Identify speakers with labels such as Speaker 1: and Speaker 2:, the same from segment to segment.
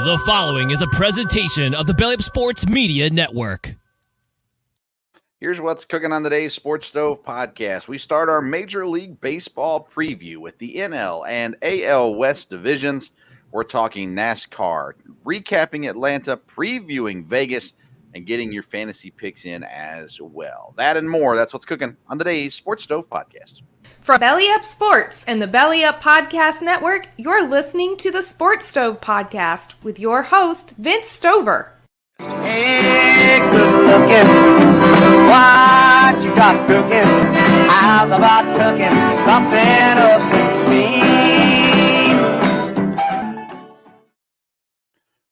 Speaker 1: The following is a presentation of the Belly Up Sports Media Network.
Speaker 2: Here's what's cooking on today's Sports Stove podcast. We start our Major League Baseball preview with the NL and AL West divisions. We're talking NASCAR, recapping Atlanta, previewing Vegas, and getting your fantasy picks in as well. That and more, that's what's cooking on today's Sports Stove podcast.
Speaker 3: From Belly Up Sports and the Belly Up Podcast Network, you're listening to the Sports Stove Podcast with your host, Vince Stover.
Speaker 4: Hey, good looking, what you got cooking? How's about cooking something up to me?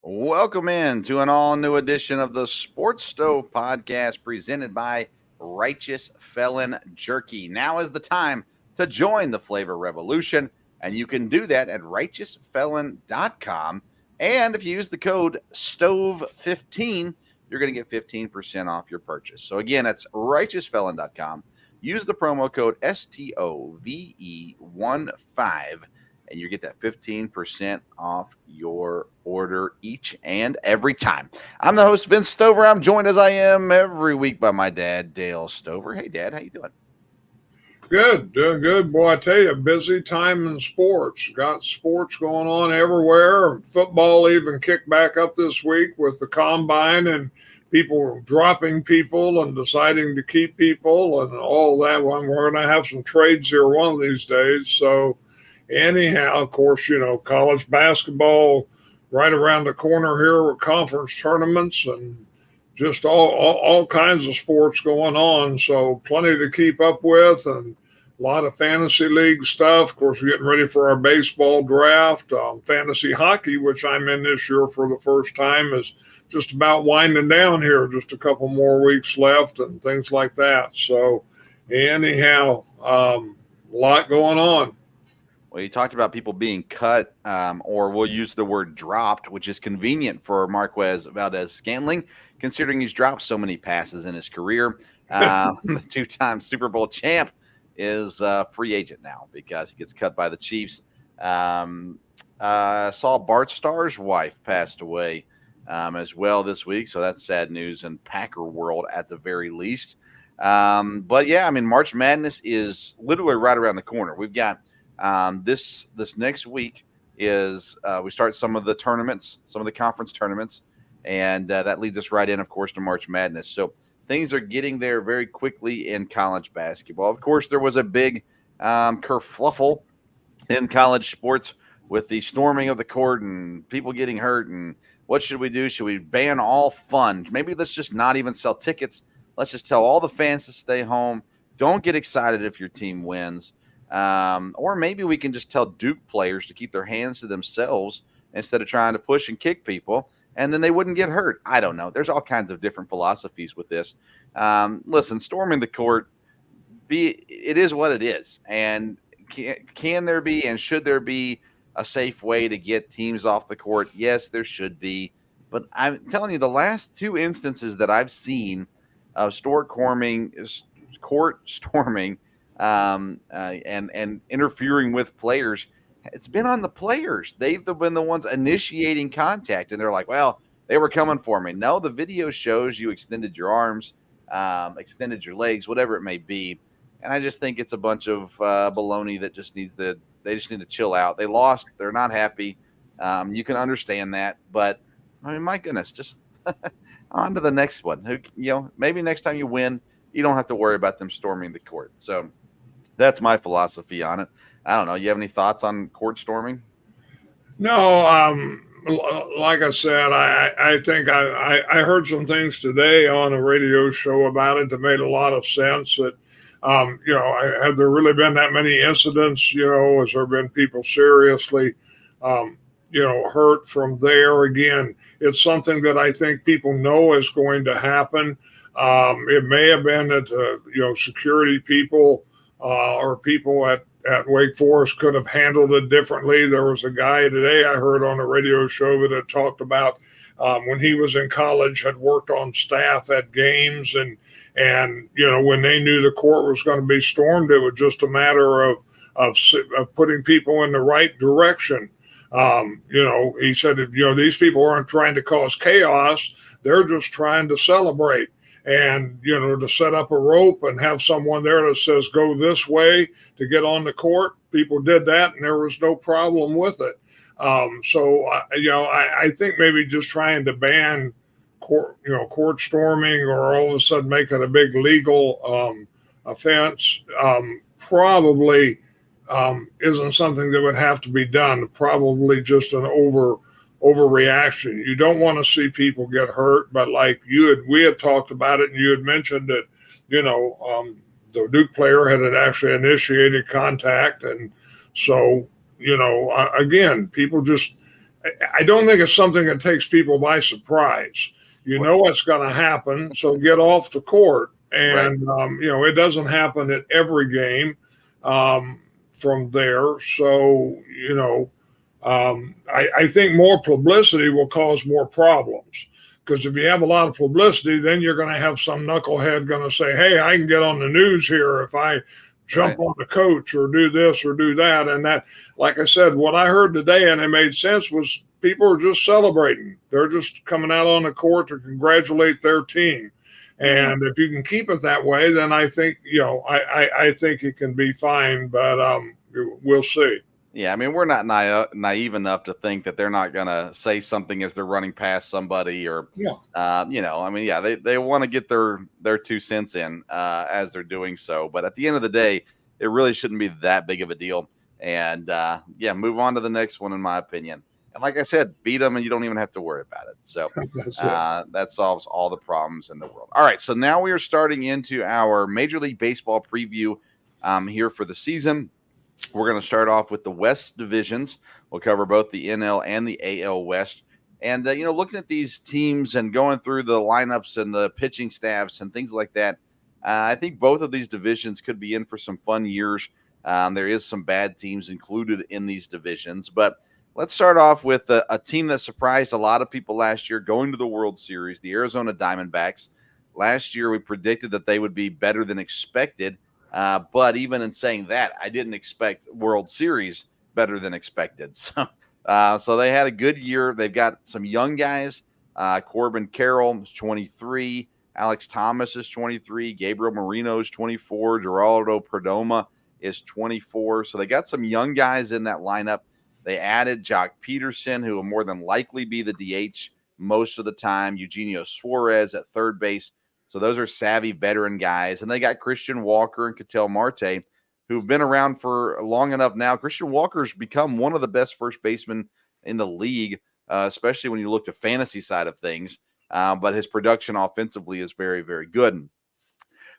Speaker 2: Welcome in to an all-new edition of the Sports Stove Podcast presented by Righteous Felon Jerky. Now is the time to join the flavor revolution, and you can do that at righteousfelon.com. And if you use the code STOVE15, you're going to get 15% off your purchase. So again, that's righteousfelon.com. Use the promo code STOVE15, and you get that 15% off your order each and every time. I'm the host, Vince Stover. I'm joined as I am every week by my dad, Dale Stover. Hey, Dad, how you doing?
Speaker 5: Good, doing good. Boy, I tell you, busy time in sports. Got sports going on everywhere. Football even kicked back up this week with the combine and people dropping people and deciding to keep people and all that. Well, we're going to have some trades here one of these days. So anyhow, of course, you know, college basketball right around the corner here with conference tournaments and just all kinds of sports going on. So plenty to keep up with and a lot of fantasy league stuff. Of course, we're getting ready for our baseball draft. Fantasy hockey, which I'm in this year for the first time, is just about winding down here. Just a couple more weeks left and things like that. So anyhow, a lot going on.
Speaker 2: Well, you talked about people being cut, or we'll use the word dropped, which is convenient for Marquez Valdez-Scantling, considering he's dropped so many passes in his career. The two-time Super Bowl champ is a free agent now because he gets cut by the Chiefs. Saw Bart Starr's wife passed away as well this week, so that's sad news in Packer world at the very least. But, yeah, I mean, March Madness is literally right around the corner. We've got this next week is we start some of the tournaments, some of the conference tournaments, and that leads us right in, of course, to March Madness. So things are getting there very quickly in college basketball. Of course, there was a big kerfluffle in college sports with the storming of the court and people getting hurt. And what should we do? Should we ban all fun? Maybe let's just not even sell tickets. Let's just tell all the fans to stay home. Don't get excited if your team wins. Or maybe we can just tell Duke players to keep their hands to themselves instead of trying to push and kick people, and then they wouldn't get hurt. I don't know. There's all kinds of different philosophies with this. Listen, storming the court, it is what it is. And can there be and should there be a safe way to get teams off the court? Yes, there should be. But I'm telling you, the last two instances that I've seen of court storming, and interfering with players, it's been on the players. They've been the ones initiating contact, and they're like, well, they were coming for me. No, the video shows you extended your arms, extended your legs, whatever it may be. And I just think it's a bunch of baloney that just they just need to chill out. They lost. They're not happy. You can understand that, but I mean, my goodness, just on to the next one. Maybe next time you win, you don't have to worry about them storming the court. So that's my philosophy on it. I don't know. You have any thoughts on court storming?
Speaker 5: No, like I said, I think I heard some things today on a radio show about it that made a lot of sense. That, have there really been that many incidents? Has there been people seriously, hurt from there? Again, it's something that I think people know is going to happen. It may have been that, security people or people at Wake Forest could have handled it differently. There was a guy today I heard on a radio show that had talked about when he was in college, had worked on staff at games, and when they knew the court was going to be stormed, it was just a matter of putting people in the right direction. He said, these people aren't trying to cause chaos. They're just trying to celebrate. And, to set up a rope and have someone there that says, go this way to get on the court. People did that and there was no problem with it. I think maybe just trying to ban court storming or all of a sudden make it a big legal offense probably isn't something that would have to be done. Probably just an overreaction. You don't want to see people get hurt, but like we had talked about it, and you had mentioned that the Duke player had actually initiated contact, and so again, people just. I don't think it's something that takes people by surprise. You know what's going to happen, so get off the court. And, it doesn't happen at every game from there. So, I think more publicity will cause more problems. Because if you have a lot of publicity, then you're going to have some knucklehead going to say, hey, I can get on the news here if I jump on the coach or do this or do that. And that, like I said, what I heard today, and it made sense, was people are just celebrating. They're just coming out on the court to congratulate their team. And if you can keep it that way, then I think, I think it can be fine, but we'll see.
Speaker 2: Yeah, I mean, we're not naive enough to think that they're not going to say something as they're running past somebody or, they want to get their 2 cents in as they're doing so. But at the end of the day, it really shouldn't be that big of a deal. And, move on to the next one, in my opinion. And like I said, beat them and you don't even have to worry about it. So that solves all the problems in the world. All right, so now we are starting into our Major League Baseball preview here for the season. We're going to start off with the West divisions. We'll cover both the NL and the AL West. And, looking at these teams and going through the lineups and the pitching staffs and things like that, I think both of these divisions could be in for some fun years. There is some bad teams included in these divisions. But let's start off with a team that surprised a lot of people last year going to the World Series, the Arizona Diamondbacks. Last year, we predicted that they would be better than expected. But even in saying that, I didn't expect World Series better than expected. So they had a good year. They've got some young guys. Corbin Carroll is 23. Alex Thomas is 23. Gabriel Moreno is 24. Geraldo Perdomo is 24. So they got some young guys in that lineup. They added Jock Peterson, who will more than likely be the DH most of the time. Eugenio Suarez at third base. So those are savvy veteran guys. And they got Christian Walker and Ketel Marte, who've been around for long enough now. Christian Walker's become one of the best first basemen in the league, especially when you look at fantasy side of things. But his production offensively is very, very good.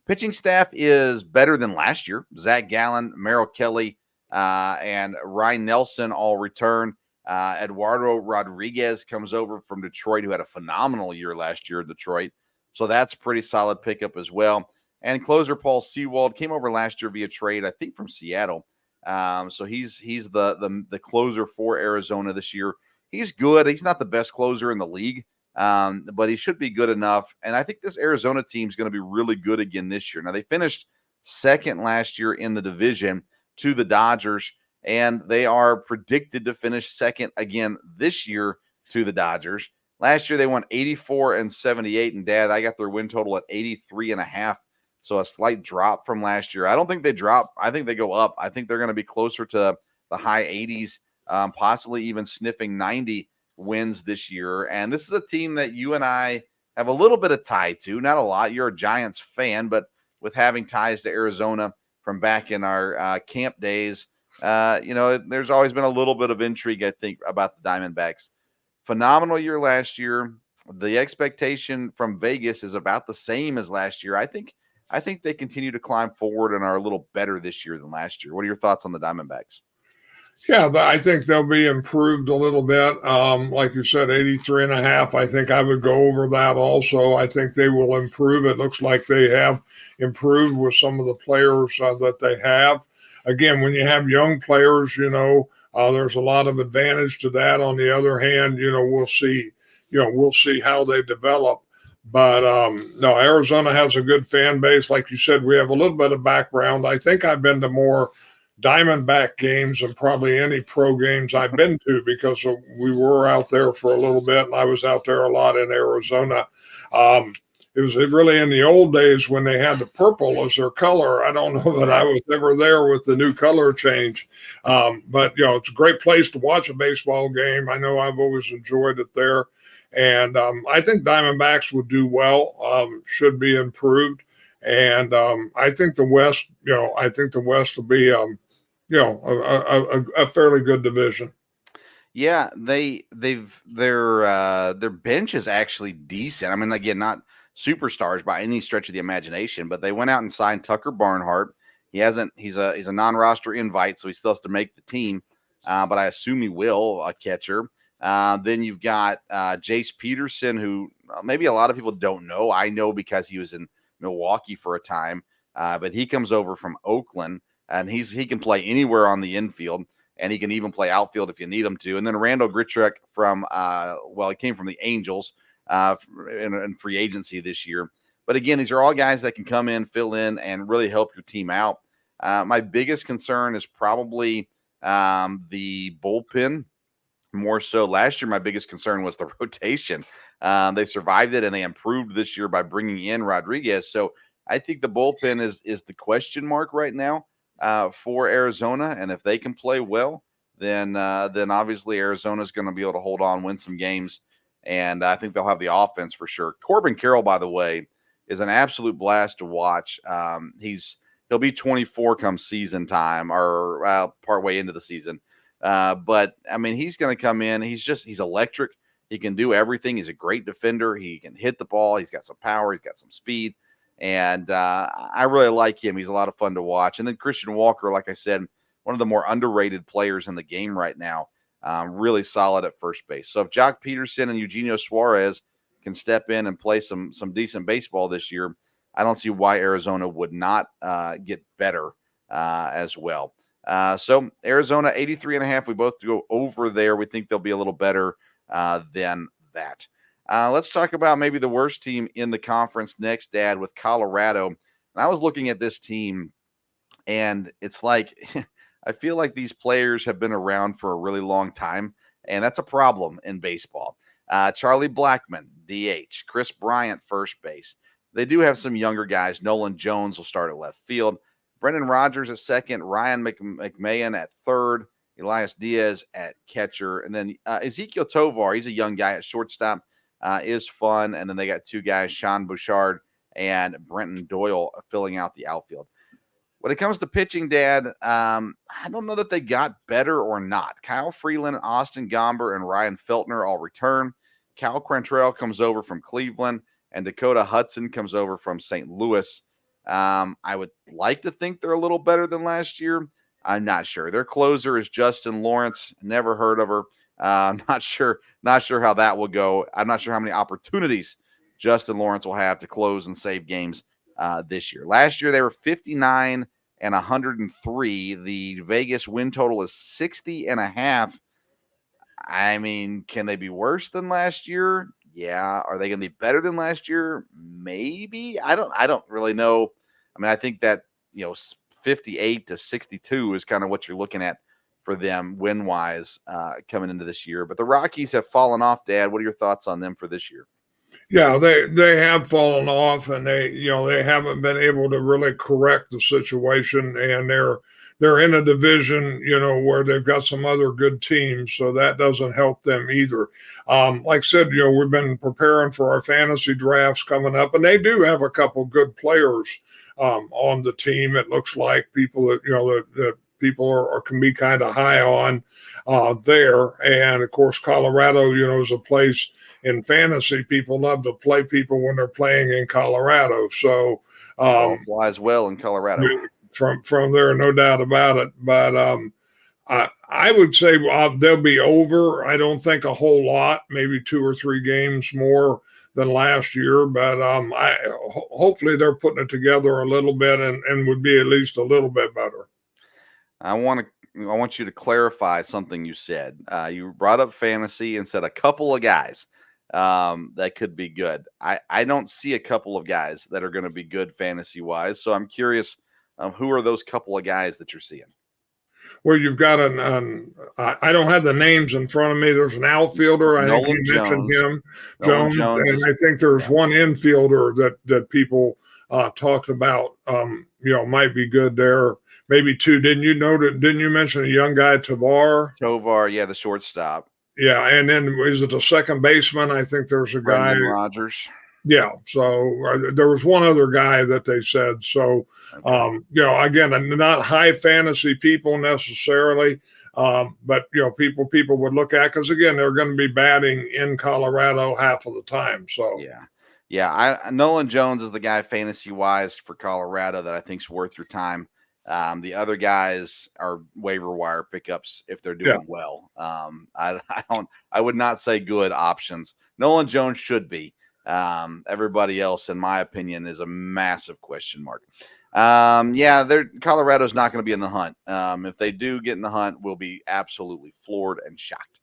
Speaker 2: Pitching staff is better than last year. Zach Gallen, Merrill Kelly, and Ryan Nelson all return. Eduardo Rodriguez comes over from Detroit, who had a phenomenal year last year in Detroit. So that's a pretty solid pickup as well. And closer Paul Sewald came over last year via trade, I think from Seattle. So he's the closer for Arizona this year. He's good. He's not the best closer in the league, but he should be good enough. And I think this Arizona team is going to be really good again this year. Now, they finished second last year in the division to the Dodgers, and they are predicted to finish second again this year to the Dodgers. Last year, they won 84-78, and Dad, I got their win total at 83.5, so a slight drop from last year. I don't think they drop. I think they go up. I think they're going to be closer to the high 80s, possibly even sniffing 90 wins this year. And this is a team that you and I have a little bit of tie to, not a lot. You're a Giants fan, but with having ties to Arizona from back in our camp days, there's always been a little bit of intrigue, I think, about the Diamondbacks. Phenomenal year last year. The expectation from Vegas is about the same as last year. I think they continue to climb forward and are a little better this year than last year. What are your thoughts on the Diamondbacks?
Speaker 5: Yeah, I think they'll be improved a little bit. Like you said, 83.5. I think I would go over that also. I think they will improve. It looks like they have improved with some of the players that they have. Again, when you have young players, there's a lot of advantage to that. On the other hand, we'll see how they develop. But no, Arizona has a good fan base. Like you said, we have a little bit of background. I think I've been to more Diamondback games than probably any pro games I've been to, because we were out there for a little bit, and I was out there a lot in Arizona. It was really in the old days when they had the purple as their color. I don't know that I was ever there with the new color change. But, it's a great place to watch a baseball game. I know I've always enjoyed it there. And I think Diamondbacks would do well, should be improved. And I think the West, will be, a fairly good division.
Speaker 2: Yeah, their bench is actually decent. I mean, again, not superstars by any stretch of the imagination, but they went out and signed Tucker Barnhart. He's a non-roster invite, so he still has to make the team. But I assume he will, a catcher. Then you've got Jace Peterson, who maybe a lot of people don't know. I know because he was in Milwaukee for a time, but he comes over from Oakland, and he can play anywhere on the infield, and he can even play outfield if you need him to. And then Randall Grichuk from he came from the Angels in free agency this year. But again, these are all guys that can come in, fill in, and really help your team out. My biggest concern is probably the bullpen. More so last year, my biggest concern was the rotation. They survived it, and they improved this year by bringing in Rodriguez. So I think the bullpen is the question mark right now for Arizona. And if they can play well, then obviously Arizona is going to be able to hold on, win some games. And I think they'll have the offense for sure. Corbin Carroll, by the way, is an absolute blast to watch. He'll be 24 come season time, or partway into the season. But I mean, he's going to come in. He's electric. He can do everything. He's a great defender. He can hit the ball. He's got some power. He's got some speed. And I really like him. He's a lot of fun to watch. And then Christian Walker, like I said, one of the more underrated players in the game right now. Really solid at first base. So if Jock Peterson and Eugenio Suarez can step in and play some decent baseball this year, I don't see why Arizona would not get better as well. So Arizona 83.5. We both go over there. We think they'll be a little better than that. Let's talk about maybe the worst team in the conference next, Dad, with Colorado. And I was looking at this team, and it's like I feel like these players have been around for a really long time, and that's a problem in baseball. Charlie Blackmon, DH. Chris Bryant, first base. They do have some younger guys. Nolan Jones will start at left field. Brendan Rodgers at second. Ryan McMahon at third. Elias Diaz at catcher. And then Ezekiel Tovar, he's a young guy at shortstop, is fun. And then they got two guys, Sean Bouchard and Brenton Doyle, filling out the outfield. When it comes to pitching, Dad, I don't know that they got better or not. Kyle Freeland, Austin Gomber, and Ryan Feltner all return. Cal Quantrill comes over from Cleveland, and Dakota Hudson comes over from St. Louis. I would like to think they're a little better than last year. I'm not sure. Their closer is Justin Lawrence. Never heard of her. Not sure how that will go. I'm not sure how many opportunities Justin Lawrence will have to close and save games this year. Last year, they were 59 and 103. The Vegas win total is 60.5. I mean, can they be worse than last year? Yeah. Are they going to be better than last year? Maybe. I don't really know. I mean, I think that, 58 to 62 is kind of what you're looking at for them win-wise coming into this year. But the Rockies have fallen off, Dad. What are your thoughts on them for this year?
Speaker 5: Yeah, they have fallen off, and they haven't been able to really correct the situation, and they're in a division, where they've got some other good teams, so that doesn't help them either. Like I said, we've been preparing for our fantasy drafts coming up, and they do have a couple good players on the team. It looks like people that people can be kind of high on there, and of course, Colorado, is a place. In fantasy, people love to play people when they're playing in Colorado. So
Speaker 2: flies well in Colorado.
Speaker 5: From there, no doubt about it. But I would say they'll be over. I don't think a whole lot, maybe 2 or 3 games more than last year. But hopefully they're putting it together a little bit and would be at least a little bit better.
Speaker 2: I want you to clarify something you said. You brought up fantasy and said a couple of guys that could be good. I don't see a couple of guys that are going to be good fantasy wise. So I'm curious, who are those couple of guys that you're seeing?
Speaker 5: Well, you've got I don't have the names in front of me. There's an outfielder. I think
Speaker 2: Nolan
Speaker 5: you mentioned
Speaker 2: Jones.
Speaker 5: him,
Speaker 2: Nolan
Speaker 5: Jones, and
Speaker 2: is-
Speaker 5: I think there's
Speaker 2: yeah.
Speaker 5: one infielder that people talked about. Might be good there. Maybe two. Didn't you mention a young guy, Tavar?
Speaker 2: Tovar, yeah, the shortstop.
Speaker 5: Yeah, and then is it the second baseman? I think there's a guy.
Speaker 2: Brendan Rodgers.
Speaker 5: Yeah, so there was one other guy that they said. So,
Speaker 2: Okay.
Speaker 5: again, not high fantasy people necessarily, but people would look at, because again, they're going to be batting in Colorado half of the time. So
Speaker 2: Yeah. Nolan Jones is the guy fantasy wise for Colorado that I think is worth your time. The other guys are waiver wire pickups if they're doing well. I would not say good options. Nolan Jones should be. Everybody else, in my opinion, is a massive question mark. Colorado's not going to be in the hunt. If they do get in the hunt, we'll be absolutely floored and shocked.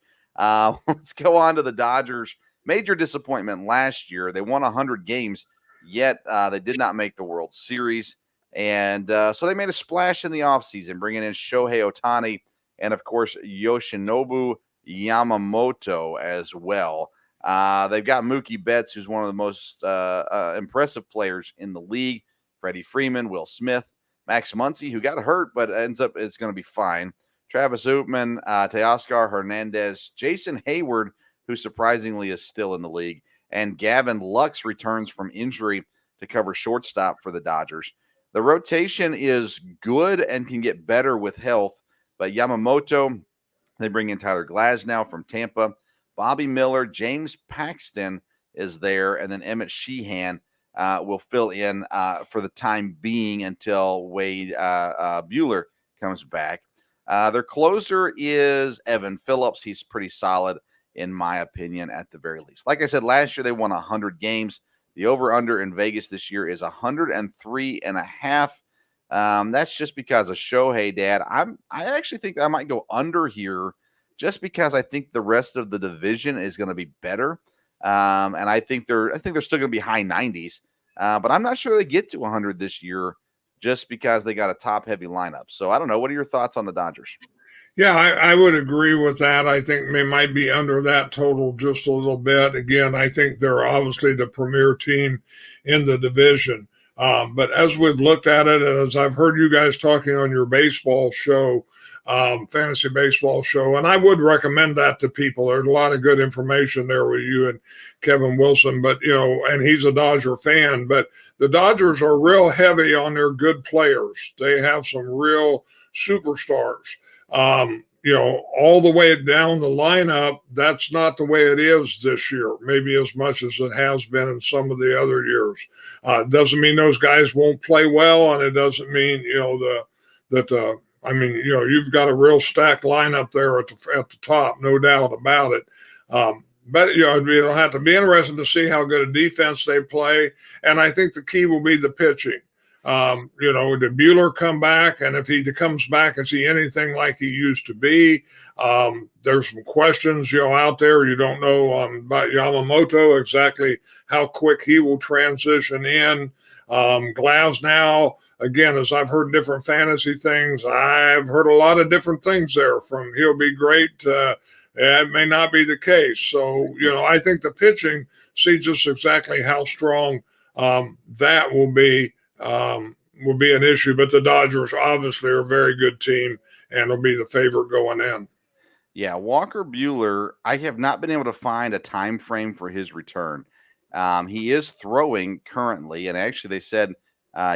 Speaker 2: Let's go on to the Dodgers. Major disappointment last year. They won 100 games, yet they did not make the World Series. And so they made a splash in the offseason, bringing in Shohei Ohtani and, of course, Yoshinobu Yamamoto as well. They've got Mookie Betts, who's one of the most impressive players in the league. Freddie Freeman, Will Smith, Max Muncy, who got hurt but ends up is going to be fine. Travis Ootman, Teoscar Hernandez, Jason Hayward, who surprisingly is still in the league, and Gavin Lux returns from injury to cover shortstop for the Dodgers. The rotation is good and can get better with health, but Yamamoto, they bring in Tyler Glasnow from Tampa. Bobby Miller, James Paxton is there, and then Emmett Sheehan will fill in for the time being until Wade Buehler comes back. Their closer is Evan Phillips. He's pretty solid, in my opinion, at the very least. Like I said, last year they won 100 games. The over-under in Vegas this year is 103.5. That's just because of Shohei, Dad. I actually think I might go under here, just because I think the rest of the division is going to be better, and I think they're still going to be high 90s, but I'm not sure they get to 100 this year, just because they got a top-heavy lineup. So I don't know. What are your thoughts on the Dodgers?
Speaker 5: Yeah, I would agree with that. I think they might be under that total just a little bit. Again, I think they're obviously the premier team in the division. But as we've looked at it, and as I've heard you guys talking on your baseball show, fantasy baseball show, and I would recommend that to people. There's a lot of good information there with you and Kevin Wilson, but and he's a Dodger fan, but the Dodgers are real heavy on their good players. They have some real superstars. All the way down the lineup, that's not the way it is this year, maybe as much as it has been in some of the other years. Doesn't mean those guys won't play well, and it doesn't mean, you've got a real stacked lineup there at the top, no doubt about it. But it'll have to be interesting to see how good a defense they play, and I think the key will be the pitching. Did Buehler come back? And if he comes back, is he anything like he used to be? There's some questions, out there. You don't know about Yamamoto, exactly how quick he will transition in. Glasnow, again, as I've heard different fantasy things, I've heard a lot of different things there, from he'll be great. It may not be the case. So, I think the pitching, see just exactly how strong that will be an issue, but the Dodgers obviously are a very good team and will be the favorite going in.
Speaker 2: Yeah, Walker Buehler, I have not been able to find a time frame for his return. He is throwing currently, and actually they said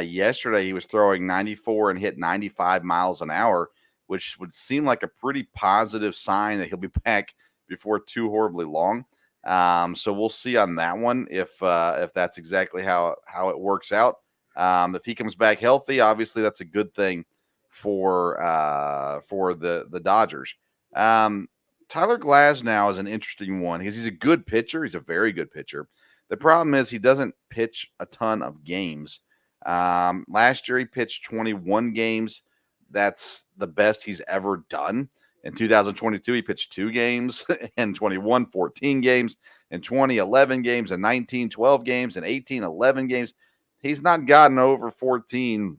Speaker 2: yesterday he was throwing 94 and hit 95 miles an hour, which would seem like a pretty positive sign that he'll be back before too horribly long. So we'll see on that one if that's exactly how it works out. If he comes back healthy, obviously that's a good thing for the Dodgers. Tyler Glasnow is an interesting one because he's a good pitcher. He's a very good pitcher. The problem is he doesn't pitch a ton of games. Last year he pitched 21 games. That's the best he's ever done. In 2022, he pitched 2 games, and 21, 14 games, and 20, 11 games, and 19, 12 games, and 18, 11 games. He's not gotten over 14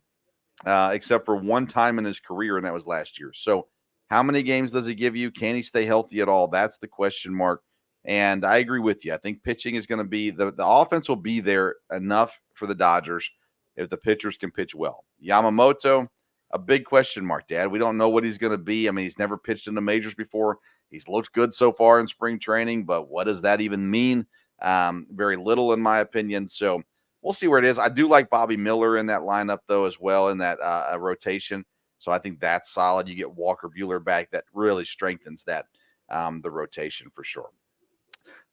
Speaker 2: except for one time in his career, and that was last year. So how many games does he give you? Can he stay healthy at all? That's the question mark. And I agree with you. I think pitching is going to be the offense will be there enough for the Dodgers if the pitchers can pitch well. Yamamoto, a big question mark, Dad. We don't know what he's going to be. I mean, he's never pitched in the majors before. He's looked good so far in spring training, but what does that even mean? Very little, in my opinion. So we'll see where it is. I do like Bobby Miller in that lineup, though, as well, in that rotation. So I think that's solid. You get Walker Buehler back. That really strengthens that the rotation for sure.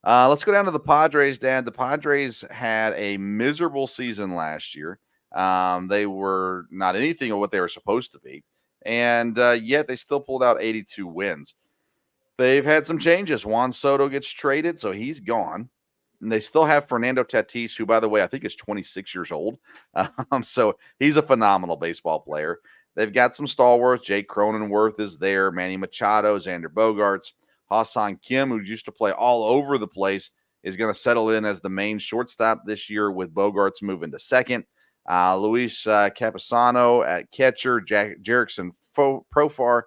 Speaker 2: Let's go down to the Padres, Dad. The Padres had a miserable season last year. They were not anything of what they were supposed to be. And yet they still pulled out 82 wins. They've had some changes. Juan Soto gets traded, so he's gone. And they still have Fernando Tatis, who, by the way, I think is 26 years old. So he's a phenomenal baseball player. They've got some stalwarts. Jake Cronenworth is there. Manny Machado, Xander Bogaerts. Ha-Seong Kim, who used to play all over the place, is going to settle in as the main shortstop this year with Bogaerts moving to second. Luis Campusano at catcher. Jerickson Profar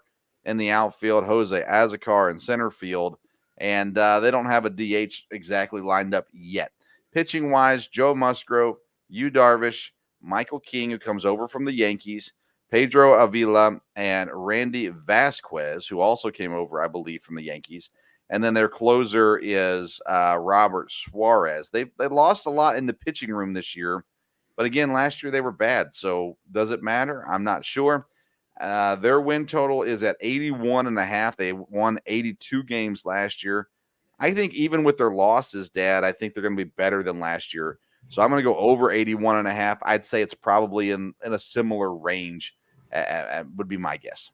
Speaker 2: in the outfield. Jose Azocar in center field. And they don't have a DH exactly lined up yet. Pitching-wise, Joe Musgrove, Yu Darvish, Michael King, who comes over from the Yankees, Pedro Avila, and Randy Vasquez, who also came over, I believe, from the Yankees. And then their closer is Robert Suarez. They lost a lot in the pitching room this year. But again, last year they were bad. So does it matter? I'm not sure. Their win total is at 81.5. They won 82 games last year. I think even with their losses, Dad, I think they're going to be better than last year. So I'm going to go over 81.5. I'd say it's probably in a similar range, would be my guess.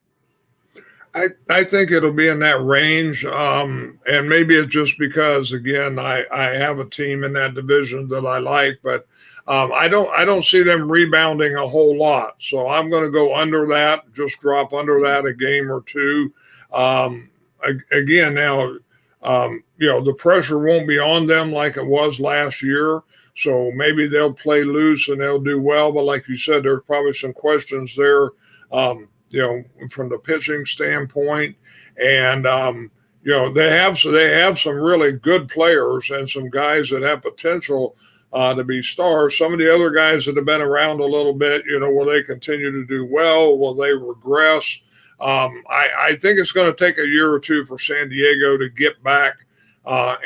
Speaker 5: I think it'll be in that range, and maybe it's just because, again, I have a team in that division that I like, but I don't see them rebounding a whole lot. So I'm going to go under that, just drop under that a game or two. Again, now, the pressure won't be on them like it was last year. So maybe they'll play loose and they'll do well. But like you said, there's probably some questions there. From the pitching standpoint, and they have some really good players and some guys that have potential to be stars. Some of the other guys that have been around a little bit, will they continue to do well? Will they regress? I think it's going to take a year or two for San Diego to get back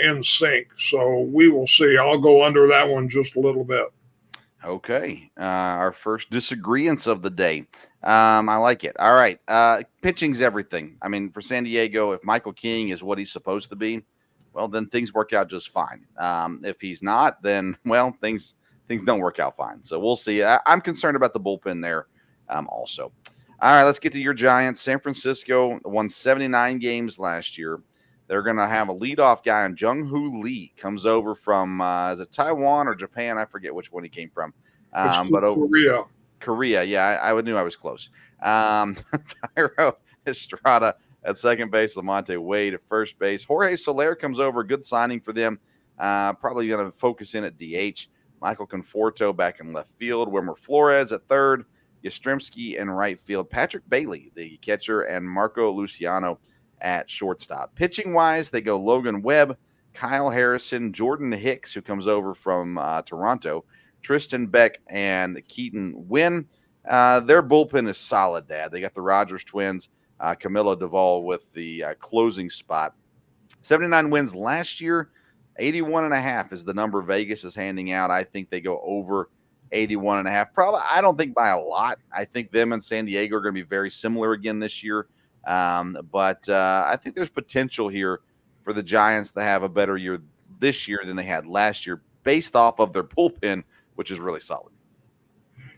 Speaker 5: in sync. So we will see. I'll go under that one just a little bit.
Speaker 2: Okay. Our first disagreements of the day. I like it. All right. Pitching's everything. I mean, for San Diego, if Michael King is what he's supposed to be, well, then things work out just fine. If he's not, then, well, things don't work out fine. So we'll see. I'm concerned about the bullpen there also. All right, let's get to your Giants. San Francisco won 79 games last year. They're going to have a leadoff guy on Jung-Hoo Lee. Comes over from, is it Taiwan or Japan? I forget which one he came from.
Speaker 5: But over
Speaker 2: Korea. Yeah, I knew I was close. Thairo Estrada at second base. Lamonte Wade at first base. Jorge Soler comes over. Good signing for them. Probably going to focus in at DH. Michael Conforto back in left field. Wilmer Flores at third. Yastrzemski in right field. Patrick Bailey, the catcher, and Marco Luciano at shortstop. Pitching-wise, they go Logan Webb, Kyle Harrison, Jordan Hicks, who comes over from Toronto, Tristan Beck, and Keaton Wynn. Their bullpen is solid, Dad. They got the Rogers twins, Camilo Duvall with the closing spot. 79 wins last year. 81.5 is the number Vegas is handing out. I think they go over 81.5. Probably, I don't think by a lot. I think them and San Diego are going to be very similar again this year. But I think there's potential here for the Giants to have a better year this year than they had last year based off of their bullpen, which is really solid.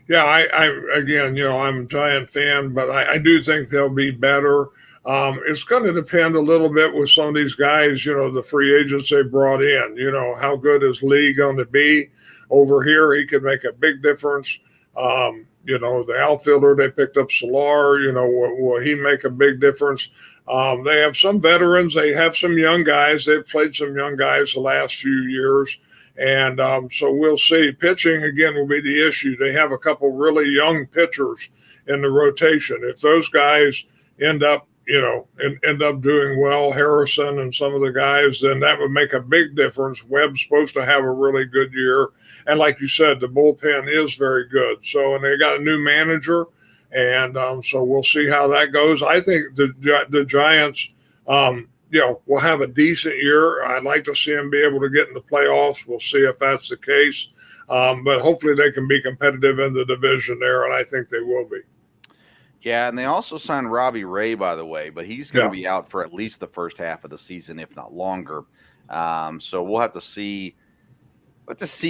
Speaker 5: Yeah, I'm a Giant fan, but I do think they'll be better. It's going to depend a little bit with some of these guys, the free agents they brought in. How good is Lee going to be over here? He could make a big difference. The outfielder they picked up, Solar, will he make a big difference? They have some veterans. They have some young guys. They've played some young guys the last few years. And so we'll see. Pitching, again, will be the issue. They have a couple really young pitchers in the rotation. If those guys end up doing well, Harrison and some of the guys, then that would make a big difference. Webb's supposed to have a really good year. And like you said, the bullpen is very good. So, and they got a new manager. And so we'll see how that goes. I think the Giants, will have a decent year. I'd like to see them be able to get in the playoffs. We'll see if that's the case. But hopefully they can be competitive in the division there, and I think they will be.
Speaker 2: Yeah, and they also signed Robbie Ray, by the way, but he's going to be out for at least the first half of the season, if not longer. So we'll have to see.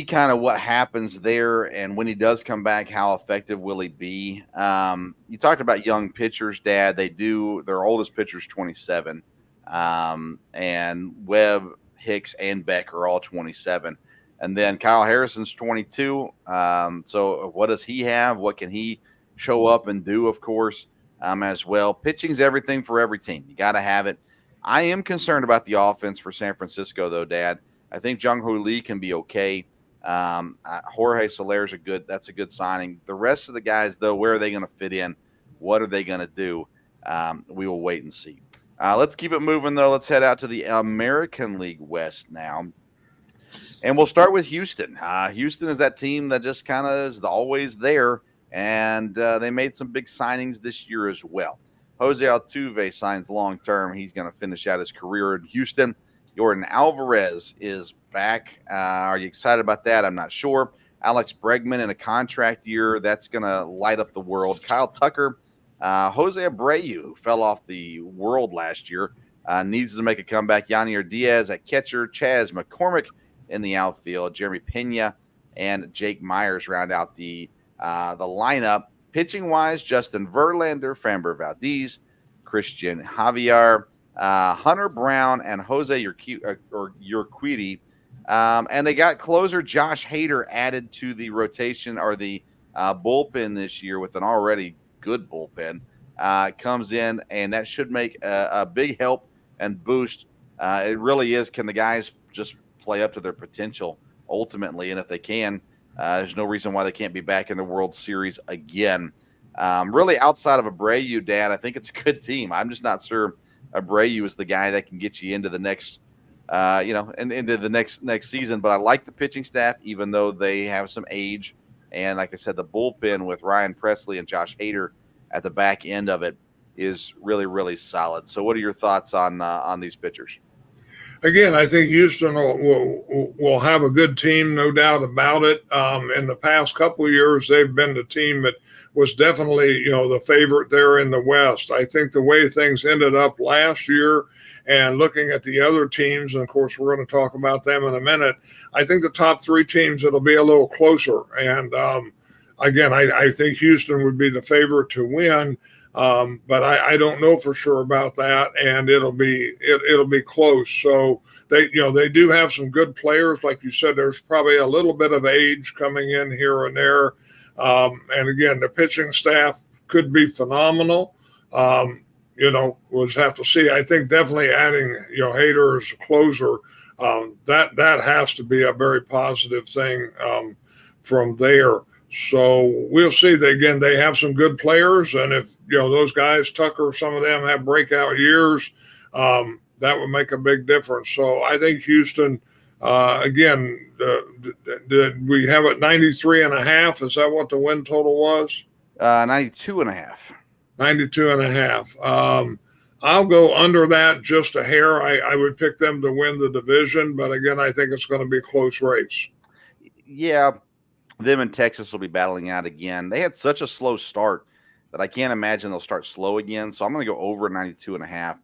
Speaker 2: Kind of what happens there, and when he does come back, how effective will he be? You talked about young pitchers, Dad. Their oldest pitcher's 27, and Webb, Hicks, and Beck are all 27, and then Kyle Harrison's 22. So what does he have? What can he show up and do? Of course, as well. Pitching's everything for every team. You got to have it. I am concerned about the offense for San Francisco, though, Dad. I think Jung-Hoo Lee can be okay. Jorge Soler's that's a good signing. The rest of the guys, though, where are they going to fit in? What are they going to do? We will wait and see. Let's keep it moving, though. Let's head out to the American League West now. And we'll start with Houston. Houston is that team that just kind of is always there, and they made some big signings this year as well. Jose Altuve signs long-term. He's going to finish out his career in Houston. Jordan Alvarez is back. Are you excited about that? I'm not sure. Alex Bregman in a contract year. That's going to light up the world. Kyle Tucker, Jose Abreu, who fell off the world last year, needs to make a comeback. Yanier Diaz at catcher. Chas McCormick in the outfield. Jeremy Pena and Jake Myers round out the lineup. Pitching-wise, Justin Verlander, Framber Valdez, Christian Javier, Hunter Brown, and Jose Urquidy. And they got closer Josh Hader added to the rotation or the bullpen this year with an already good bullpen. Comes in, and that should make a big help and boost. It really is. Can the guys just play up to their potential ultimately? And if they can, there's no reason why they can't be back in the World Series again. Really, outside of Abreu, Dad, I think it's a good team. I'm just not sure Abreu is the guy that can get you into the next, into the next season. But I like the pitching staff, even though they have some age. And like I said, the bullpen with Ryan Presley and Josh Hader at the back end of it is really, really solid. So what are your thoughts on these pitchers?
Speaker 5: Again, I think Houston will have a good team, no doubt about it. In the past couple of years, they've been the team that was definitely, the favorite there in the West. I think the way things ended up last year and looking at the other teams, and of course, we're going to talk about them in a minute, I think the top three teams, it'll be a little closer. And again, I think Houston would be the favorite to win. But I don't know for sure about that, and it'll be close. So they do have some good players, like you said. There's probably a little bit of age coming in here and there, and again, the pitching staff could be phenomenal. We'll just have to see. I think definitely adding Hader as a closer, that has to be a very positive thing from there. So we'll see. They have some good players, and if those guys, Tucker, some of them have breakout years, that would make a big difference. So I think Houston, again, we have it 93.5. Is that what the win total was?
Speaker 2: 92.5.
Speaker 5: 92.5. I'll go under that just a hair. I would pick them to win the division, but again, I think it's going to be a close race.
Speaker 2: Yeah. Them and Texas will be battling out again. They had such a slow start that I can't imagine they'll start slow again. So I'm going to go over 92.5.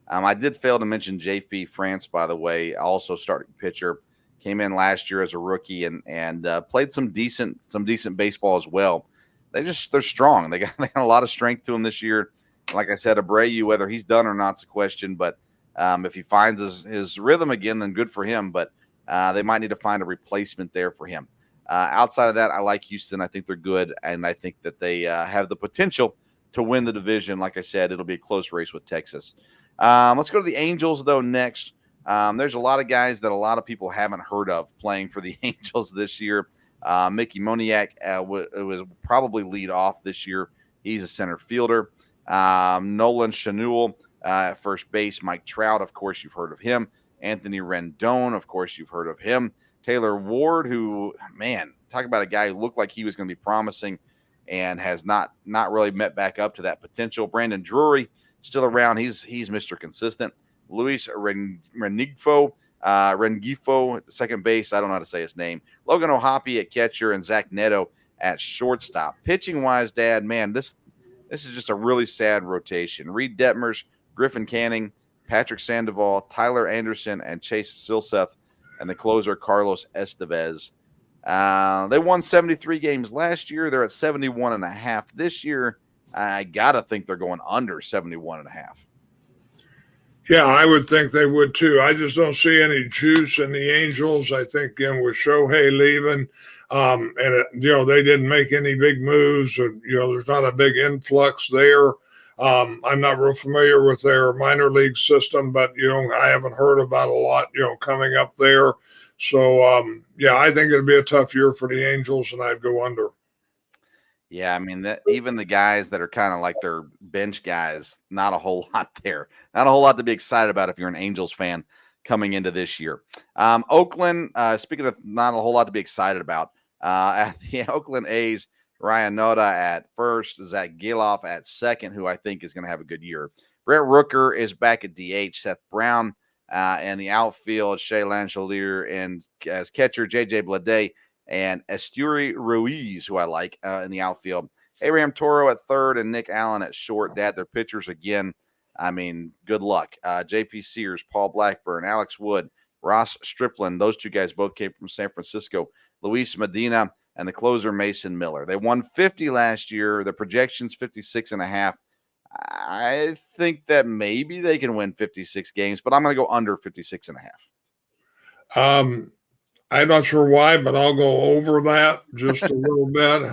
Speaker 2: I did fail to mention JP France, by the way, also starting pitcher. Came in last year as a rookie and played some decent baseball as well. They're strong. They got a lot of strength to them this year. Like I said, Abreu, whether he's done or not's a question. But if he finds his rhythm again, then good for him. But they might need to find a replacement there for him. Outside of that, I like Houston. I think they're good, and I think that they have the potential to win the division. Like I said, it'll be a close race with Texas. Let's go to the Angels, though, next. There's a lot of guys that a lot of people haven't heard of playing for the Angels this year. Mickey Moniak was probably lead off this year. He's a center fielder. Nolan Schanuel at first base. Mike Trout, of course, you've heard of him. Anthony Rendon, of course, you've heard of him. Taylor Ward, who, man, talk about a guy who looked like he was going to be promising and has not really met back up to that potential. Brandon Drury, still around. He's Mr. Consistent. Luis Rengifo, second base. I don't know how to say his name. Logan O'Hoppe at catcher and Zach Neto at shortstop. Pitching-wise, Dad, man, this is just a really sad rotation. Reed Detmers, Griffin Canning, Patrick Sandoval, Tyler Anderson, and Chase Silseth, and the closer, Carlos Estevez. They won 73 games last year. They're at 71.5 this year. I got to think they're going under 71.5.
Speaker 5: Yeah, I would think they would too. I just don't see any juice in the Angels. I think, again, with Shohei leaving, they didn't make any big moves, or, there's not a big influx there. I'm not real familiar with their minor league system, but, I haven't heard about a lot, coming up there. So, I think it'll be a tough year for the Angels, and I'd go under.
Speaker 2: Yeah, I mean, even the guys that are kind of like their bench guys, not a whole lot there. Not a whole lot to be excited about if you're an Angels fan coming into this year. Oakland, speaking of not a whole lot to be excited about, at the Oakland A's, Ryan Noda at first, Zach Geloff at second, who I think is going to have a good year. Brett Rooker is back at DH, Seth Brown in the outfield, Shea Langelier and as catcher, J.J. Bleday, and Esteury Ruiz, who I like in the outfield. Abraham Toro at third and Nick Allen at short. Dad, their pitchers again. I mean, good luck. J.P. Sears, Paul Blackburn, Alex Wood, Ross Stripling. Those two guys both came from San Francisco. Luis Medina and the closer, Mason Miller. They won 50 last year. The projection's 56.5. I think that maybe they can win 56 games, but I'm going to go under 56.5.
Speaker 5: I'm not sure why, but I'll go over that just a little bit.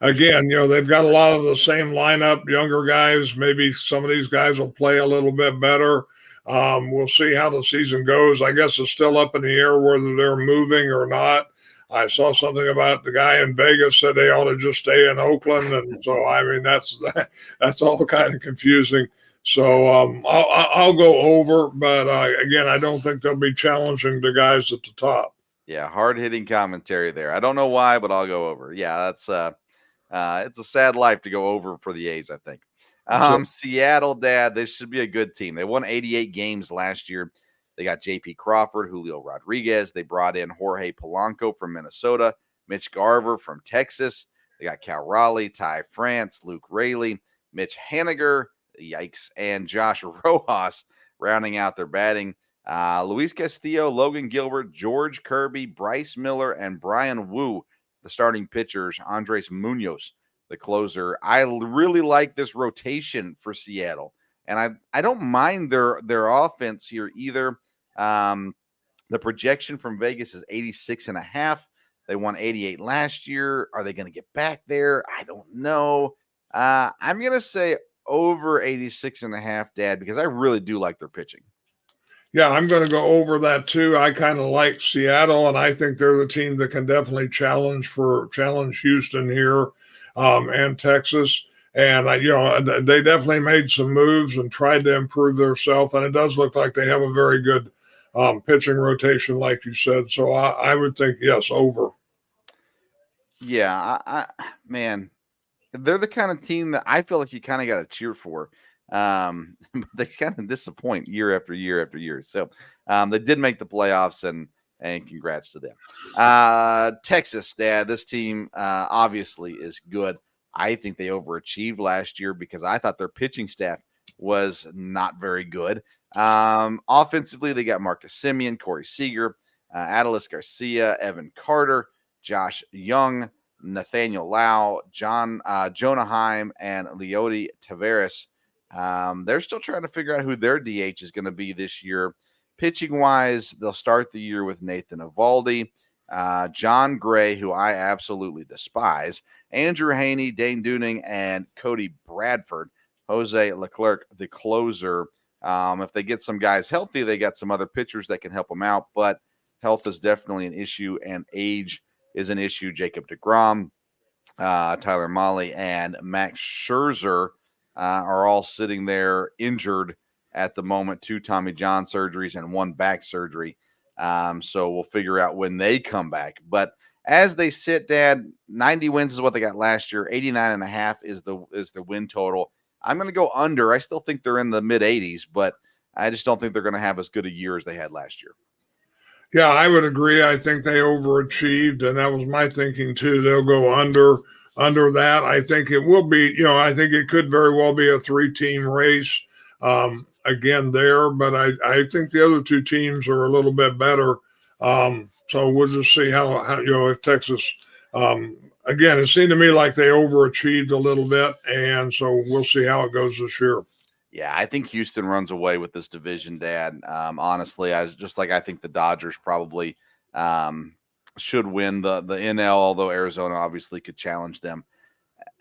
Speaker 5: Again, they've got a lot of the same lineup, younger guys. Maybe some of these guys will play a little bit better. We'll see how the season goes. I guess it's still up in the air whether they're moving or not. I saw something about the guy in Vegas said they ought to just stay in Oakland. And so, I mean, that's all kind of confusing. So I'll go over, but again, I don't think they'll be challenging the guys at the top.
Speaker 2: Yeah, hard-hitting commentary there. I don't know why, but I'll go over. Yeah, that's it's a sad life to go over for the A's, I think. Seattle, Dad, this should be a good team. They won 88 games last year. They got J.P. Crawford, Julio Rodriguez. They brought in Jorge Polanco from Minnesota, Mitch Garver from Texas. They got Cal Raleigh, Ty France, Luke Raley, Mitch Haniger, yikes, and Josh Rojas rounding out their batting. Luis Castillo, Logan Gilbert, George Kirby, Bryce Miller, and Brian Wu, the starting pitchers. Andres Munoz, the closer. I really like this rotation for Seattle, and I don't mind their offense here either. The projection from Vegas is 86.5. They won 88 last year. Are they going to get back there? I don't know. I'm going to say over 86.5, Dad, because I really do like their pitching.
Speaker 5: Yeah, I'm going to go over that too. I kind of like Seattle, and I think they're the team that can definitely challenge Houston here and Texas. And they definitely made some moves and tried to improve themselves, and it does look like they have a very good pitching rotation, like you said. So I would think yes, over.
Speaker 2: Yeah, man, they're the kind of team that I feel like you kind of got to cheer for. They kind of disappoint year after year after year. So they did make the playoffs, and congrats to them. Texas, Dad, this team obviously is good. I think they overachieved last year because I thought their pitching staff was not very good. Offensively, they got Marcus Semien, Corey Seager, Adolis Garcia, Evan Carter, Josh Young, Nathaniel Lau, Jonah Heim, and Leody Taveras. They're still trying to figure out who their DH is going to be this year. Pitching wise, they'll start the year with Nathan Eovaldi, John Gray, who I absolutely despise, Andrew Haney, Dane Dunning, and Cody Bradford. Jose Leclerc, the closer, If they get some guys healthy, they got some other pitchers that can help them out, but health is definitely an issue, and age is an issue. Jacob deGrom, Tyler Mahle, and Max Scherzer are all sitting there injured at the moment, 2 Tommy John surgeries and 1 back surgery. So we'll figure out when they come back. But as they sit, Dad, 90 wins is what they got last year. 89.5 is the win total. I'm going to go under. I still think they're in the mid 80s, but I just don't think they're going to have as good a year as they had last year.
Speaker 5: Yeah, I would agree. I think they overachieved, and that was my thinking too. They'll go under that. I think it will be, I think it could very well be a 3-team race again there, but I think the other 2 teams are a little bit better. So we'll just see how if Texas, again, it seemed to me like they overachieved a little bit, and so we'll see how it goes this year.
Speaker 2: Yeah, I think Houston runs away with this division, Dad. Honestly, I think the Dodgers probably should win the NL, although Arizona obviously could challenge them.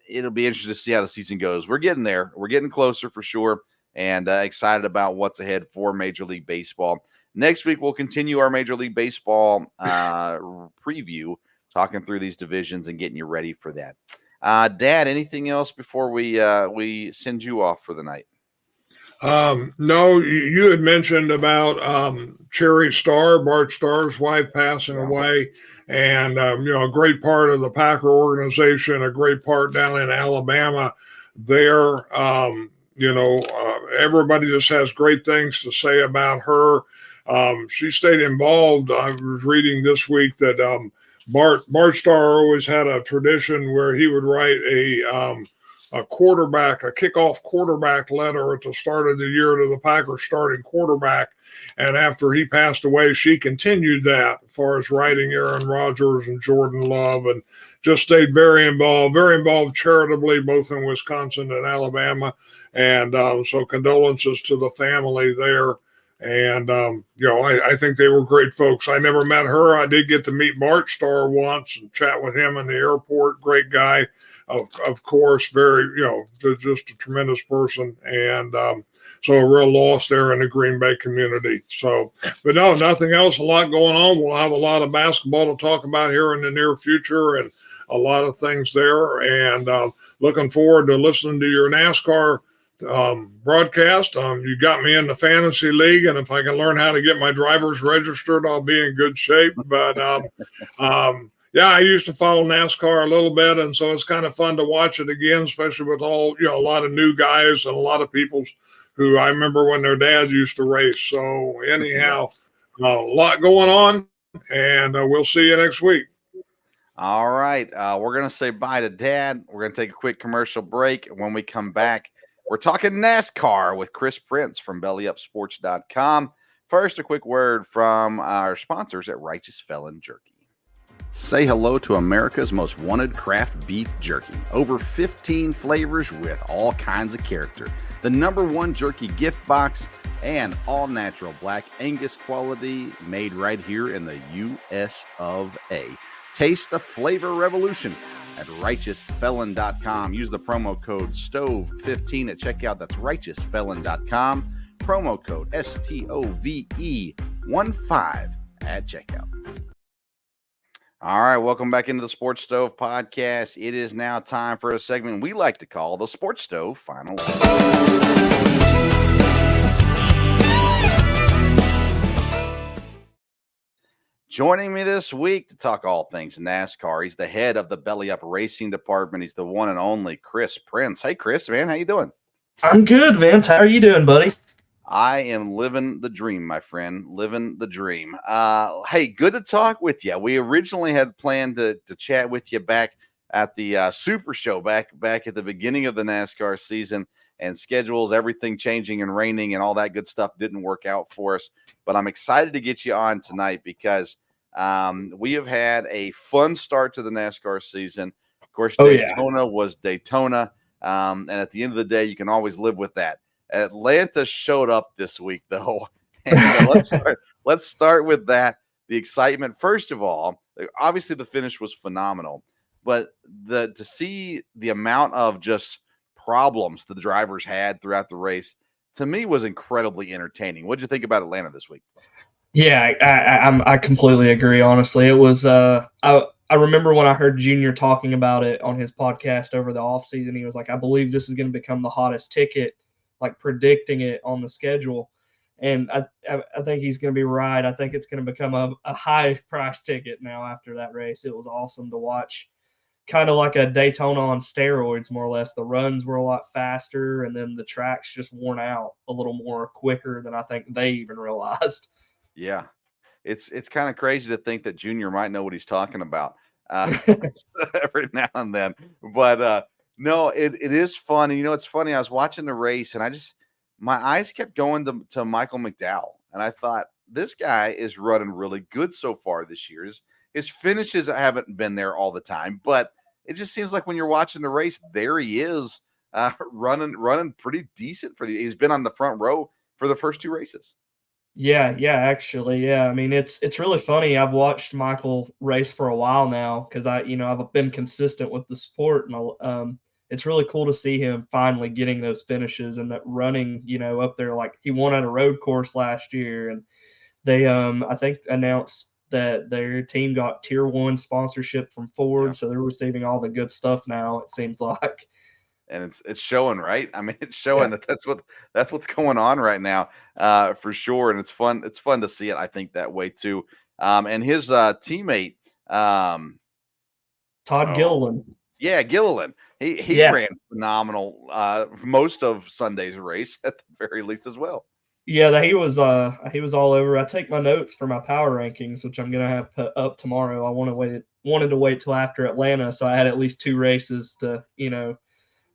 Speaker 2: It'll be interesting to see how the season goes. We're getting there. We're getting closer for sure, and excited about what's ahead for Major League Baseball. Next week, we'll continue our Major League Baseball preview, talking through these divisions and getting you ready for that. Dad, anything else before we send you off for the night?
Speaker 5: No, you had mentioned about Cherry Starr, Bart Starr's wife, passing away, and a great part of the Packer organization, a great part down in Alabama. There, everybody just has great things to say about her. She stayed involved. I was reading this week that Bart Starr always had a tradition where he would write a kickoff quarterback letter at the start of the year to the Packers starting quarterback. And after he passed away, she continued that as far as writing Aaron Rodgers and Jordan Love, and just stayed very involved charitably, both in Wisconsin and Alabama. And so condolences to the family there. And, I think they were great folks. I never met her. I did get to meet Bart Starr once and chat with him in the airport. Great guy, of course, very, just a tremendous person. And so a real loss there in the Green Bay community. So, but no, nothing else, a lot going on. We'll have a lot of basketball to talk about here in the near future and a lot of things there. And looking forward to listening to your NASCAR broadcast. You got me in the fantasy league, and if I can learn how to get my drivers registered, I'll be in good shape. But yeah, I used to follow NASCAR a little bit, and so it's kind of fun to watch it again, especially with all a lot of new guys and a lot of people who I remember when their dads used to race. So anyhow, a lot going on, and we'll see you next week.
Speaker 2: All right, we're gonna say bye to Dad. We're gonna take a quick commercial break. When we come back, we're talking NASCAR with Chris Prince from BellyUpSports.com. First, a quick word from our sponsors at Righteous Felon Jerky. Say hello to America's most wanted craft beef jerky. Over 15 flavors with all kinds of character. The #1 jerky gift box and all natural black Angus quality made right here in the US of A. Taste the flavor revolution at RighteousFelon.com. Use the promo code STOVE15 at checkout. That's RighteousFelon.com. Promo code STOVE15 at checkout. All right, welcome back into the Sports Stove podcast. It is now time for a segment we like to call the Sports Stove Final Word. Joining me this week to talk all things NASCAR, he's the head of the Belly Up Racing Department. He's the one and only Chris Prince. Hey, Chris, man, how you doing?
Speaker 6: I'm good, Vince. How are you doing, buddy?
Speaker 2: I am living the dream, my friend, living the dream. Hey, good to talk with you. We originally had planned to chat with you back at the Super Show back at the beginning of the NASCAR season, and schedules, everything changing and raining and all that good stuff didn't work out for us. But I'm excited to get you on tonight because we have had a fun start to the NASCAR season. Of course, Daytona was Daytona. And at the end of the day, you can always live with that. Atlanta showed up this week, though. And let's start with that. The excitement. First of all, obviously the finish was phenomenal, but to see the amount of just problems the drivers had throughout the race, to me was incredibly entertaining. What did you think about Atlanta this week?
Speaker 6: Yeah, I completely agree. Honestly, it was. I remember when I heard Junior talking about it on his podcast over the offseason. He was like, "I believe this is going to become the hottest ticket," like predicting it on the schedule. And I think he's going to be right. I think it's going to become a high price ticket now after that race. It was awesome to watch, kind of like a Daytona on steroids, more or less. The runs were a lot faster, and then the tracks just worn out a little more quicker than I think they even realized.
Speaker 2: Yeah, it's kind of crazy to think that Junior might know what he's talking about uh, every now and then. But no, it is fun. And, it's funny. I was watching the race, and my eyes kept going to Michael McDowell, and I thought this guy is running really good so far this year. His finishes haven't been there all the time, but it just seems like when you're watching the race, there he is running pretty decent he's been on the front row for the first two races.
Speaker 6: Yeah, actually, yeah. I mean, it's really funny. I've watched Michael race for a while now because I've been consistent with the sport, and it's really cool to see him finally getting those finishes and that running, up there. Like he won at a road course last year, and they I think announced that their team got Tier 1 sponsorship from Ford,
Speaker 2: Yeah.
Speaker 6: so they're receiving all the good stuff now. It seems like.
Speaker 2: And it's showing, right? I mean, it's showing
Speaker 6: Yeah.
Speaker 2: that's what's going on right now, for sure. And it's fun to see it, I think, that way too. And his teammate,
Speaker 6: Todd
Speaker 2: oh,
Speaker 6: Gilliland.
Speaker 2: yeah, Gilliland, he
Speaker 6: Yeah.
Speaker 2: ran phenomenal most of Sunday's race at the very least as well.
Speaker 6: Yeah, he was all over. I take my notes for my power rankings, which I'm gonna have put up tomorrow. I wanted to wait till after Atlanta, so I had at least 2 races to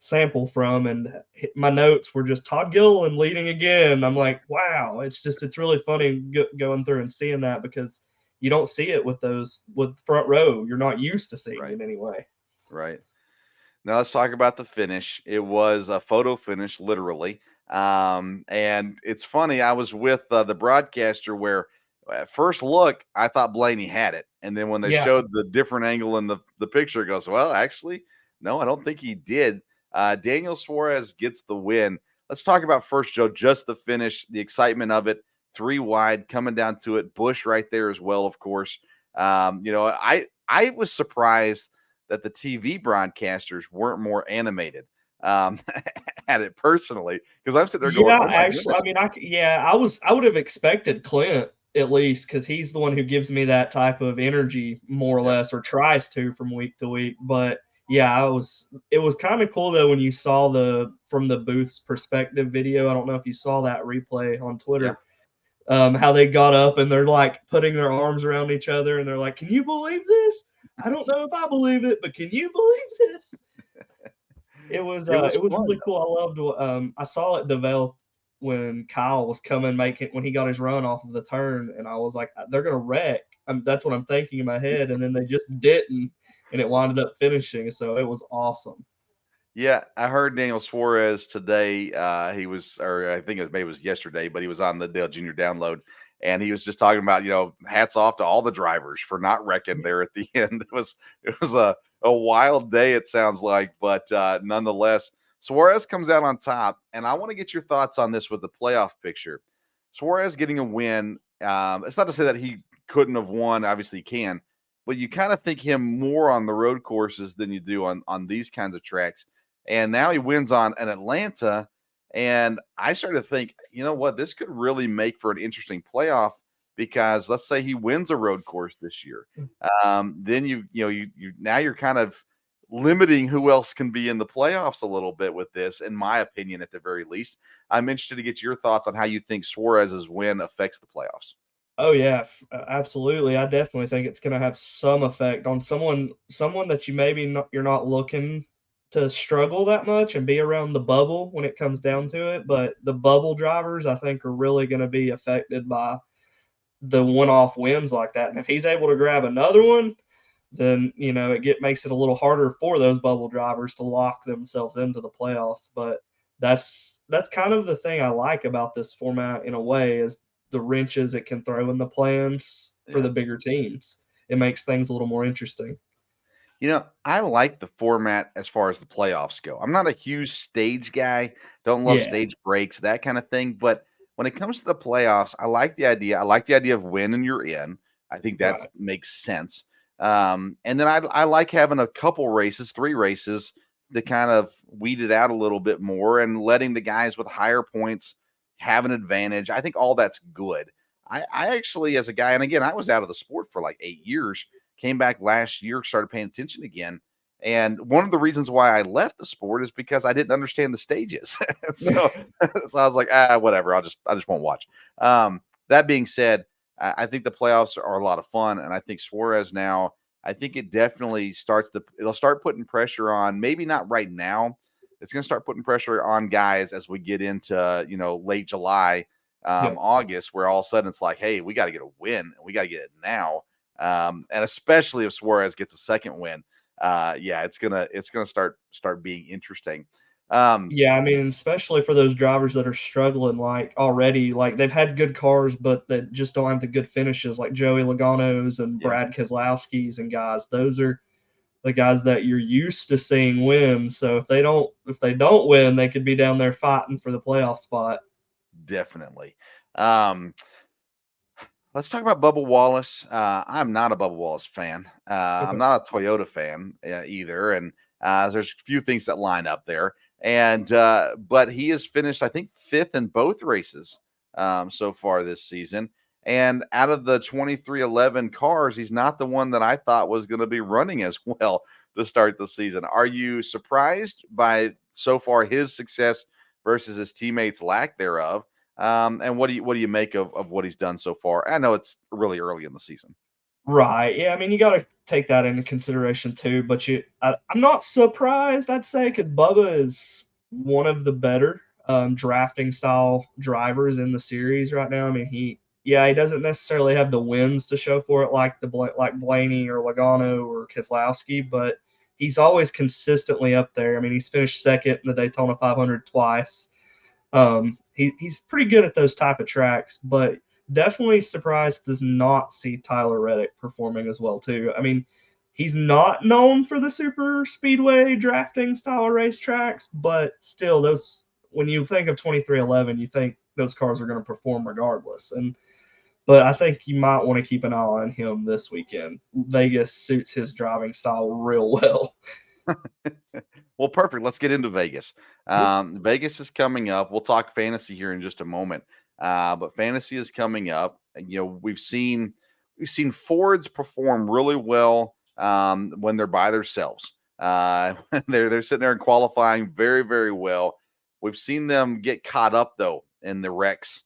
Speaker 6: sample from, and my notes were just Todd Gilliland leading again. I'm like, wow, it's really funny going through and seeing that because you don't see it with front row. You're not used to seeing it anyway.
Speaker 2: Right. Now let's talk about the finish. It was a photo finish, literally. And it's funny. I was with the broadcaster where at first look, I thought Blaney had it. And then when they showed the different angle in the picture, it goes, well, actually, no, I don't think he did. Daniel Suarez gets the win. Let's talk about first, Joe, just the finish, the excitement of it, 3 wide coming down to it. Busch right there as well, of course. I was surprised that the TV broadcasters weren't more animated at it personally, because I'm sitting there going,
Speaker 6: Yeah,
Speaker 2: oh my
Speaker 6: actually,
Speaker 2: goodness.
Speaker 6: I would have expected Clint at least because he's the one who gives me that type of energy more or less, or tries to from week to week. But yeah, it was kind of cool though when you saw from the booth's perspective video. I don't know if you saw that replay on Twitter.
Speaker 2: Yeah.
Speaker 6: How they got up and they're like putting their arms around each other and they're like, "Can you believe this? I don't know if I believe it, but can you believe this?" It was really cool. I loved I saw it develop when Kyle was when he got his run off of the turn, and I was like, they're gonna wreck. That's what I'm thinking in my head, and then they just didn't, and it wound up finishing. So it was awesome.
Speaker 2: Yeah, I heard Daniel Suarez today. He was, or I think maybe it was yesterday, but he was on the Dale Jr. Download, and he was just talking about, hats off to all the drivers for not wrecking there at the end. It was a wild day, it sounds like, but nonetheless, Suarez comes out on top, and I want to get your thoughts on this with the playoff picture. Suarez getting a win. It's not to say that he couldn't have won. Obviously, he can, but you kind of think him more on the road courses than you do on these kinds of tracks. And now he wins on an Atlanta. And I started to think, you know what, this could really make for an interesting playoff, because let's say he wins a road course this year. Then you now you're kind of limiting who else can be in the playoffs a little bit with this, in my opinion, at the very least. I'm interested to get your thoughts on how you think Suarez's win affects the playoffs.
Speaker 6: Oh yeah, absolutely. I definitely think it's going to have some effect on someone that you're not looking to struggle that much and be around the bubble when it comes down to it. But the bubble drivers, I think, are really going to be affected by the one-off wins like that. And if he's able to grab another one, then it makes it a little harder for those bubble drivers to lock themselves into the playoffs. But that's kind of the thing I like about this format in a way, is the wrenches it can throw in the plans for the bigger teams. It makes things a little more interesting.
Speaker 2: I like the format as far as the playoffs go. I'm not a huge stage guy. Don't love
Speaker 6: Yeah.
Speaker 2: stage breaks, that kind of thing. But when it comes to the playoffs, I like the idea. I like the idea of winning you're in. I think that
Speaker 6: Right.
Speaker 2: makes sense. And then I like having a couple races, 3 races, to kind of weed it out a little bit more and letting the guys with higher points have an advantage. I think all that's good. I actually, as a guy, and again, I was out of the sport for like 8 years, came back last year, started paying attention again. And one of the reasons why I left the sport is because I didn't understand the stages. so, so I was like, whatever. I just won't watch. That being said, I think the playoffs are a lot of fun, and I think Suarez now. I think it definitely it'll start putting pressure on. Maybe not right now. It's going to start putting pressure on guys as we get into late July,
Speaker 6: Yep.
Speaker 2: August, where all of a sudden it's like, hey, we got to get a win, and we got to get it now. And especially if Suarez gets a second win, it's gonna start being interesting.
Speaker 6: Yeah, I mean, especially for those drivers that are struggling, like already, like they've had good cars, but they just don't have the good finishes, like Joey Logano's and
Speaker 2: Yeah.
Speaker 6: Brad Keselowski's and guys. Those are the guys that you're used to seeing win. So if they don't win, they could be down there fighting for the playoff spot.
Speaker 2: Definitely. Let's talk about Bubba Wallace. I'm not a Bubba Wallace fan. I'm not a Toyota fan either, and there's a few things that line up there. And but he has finished, I think, 5th in both races so far this season. And out of the 2311 cars, he's not the one that I thought was going to be running as well to start the season. Are you surprised by so far his success versus his teammates' lack thereof? And what do you make of what he's done so far? I know it's really early in the season.
Speaker 6: Right. Yeah. I mean, you got to take that into consideration too. But I'm not surprised, I'd say, because Bubba is one of the better drafting style drivers in the series right now. I mean, he doesn't necessarily have the wins to show for it like Blaney or Logano or Keselowski, but he's always consistently up there. I mean, he's finished second in the Daytona 500 twice. He's pretty good at those type of tracks, but definitely surprised to not see Tyler Reddick performing as well too. I mean, he's not known for the super speedway drafting style racetracks, but still, those, when you think of 2311, you think those cars are going to perform regardless. But I think you might want to keep an eye on him this weekend. Vegas suits his driving style real well.
Speaker 2: Well, perfect. Let's get into Vegas. Vegas is coming up. We'll talk fantasy here in just a moment. But fantasy is coming up. We've seen Fords perform really well when they're by themselves. They're sitting there and qualifying very, very well. We've seen them get caught up though in the wrecks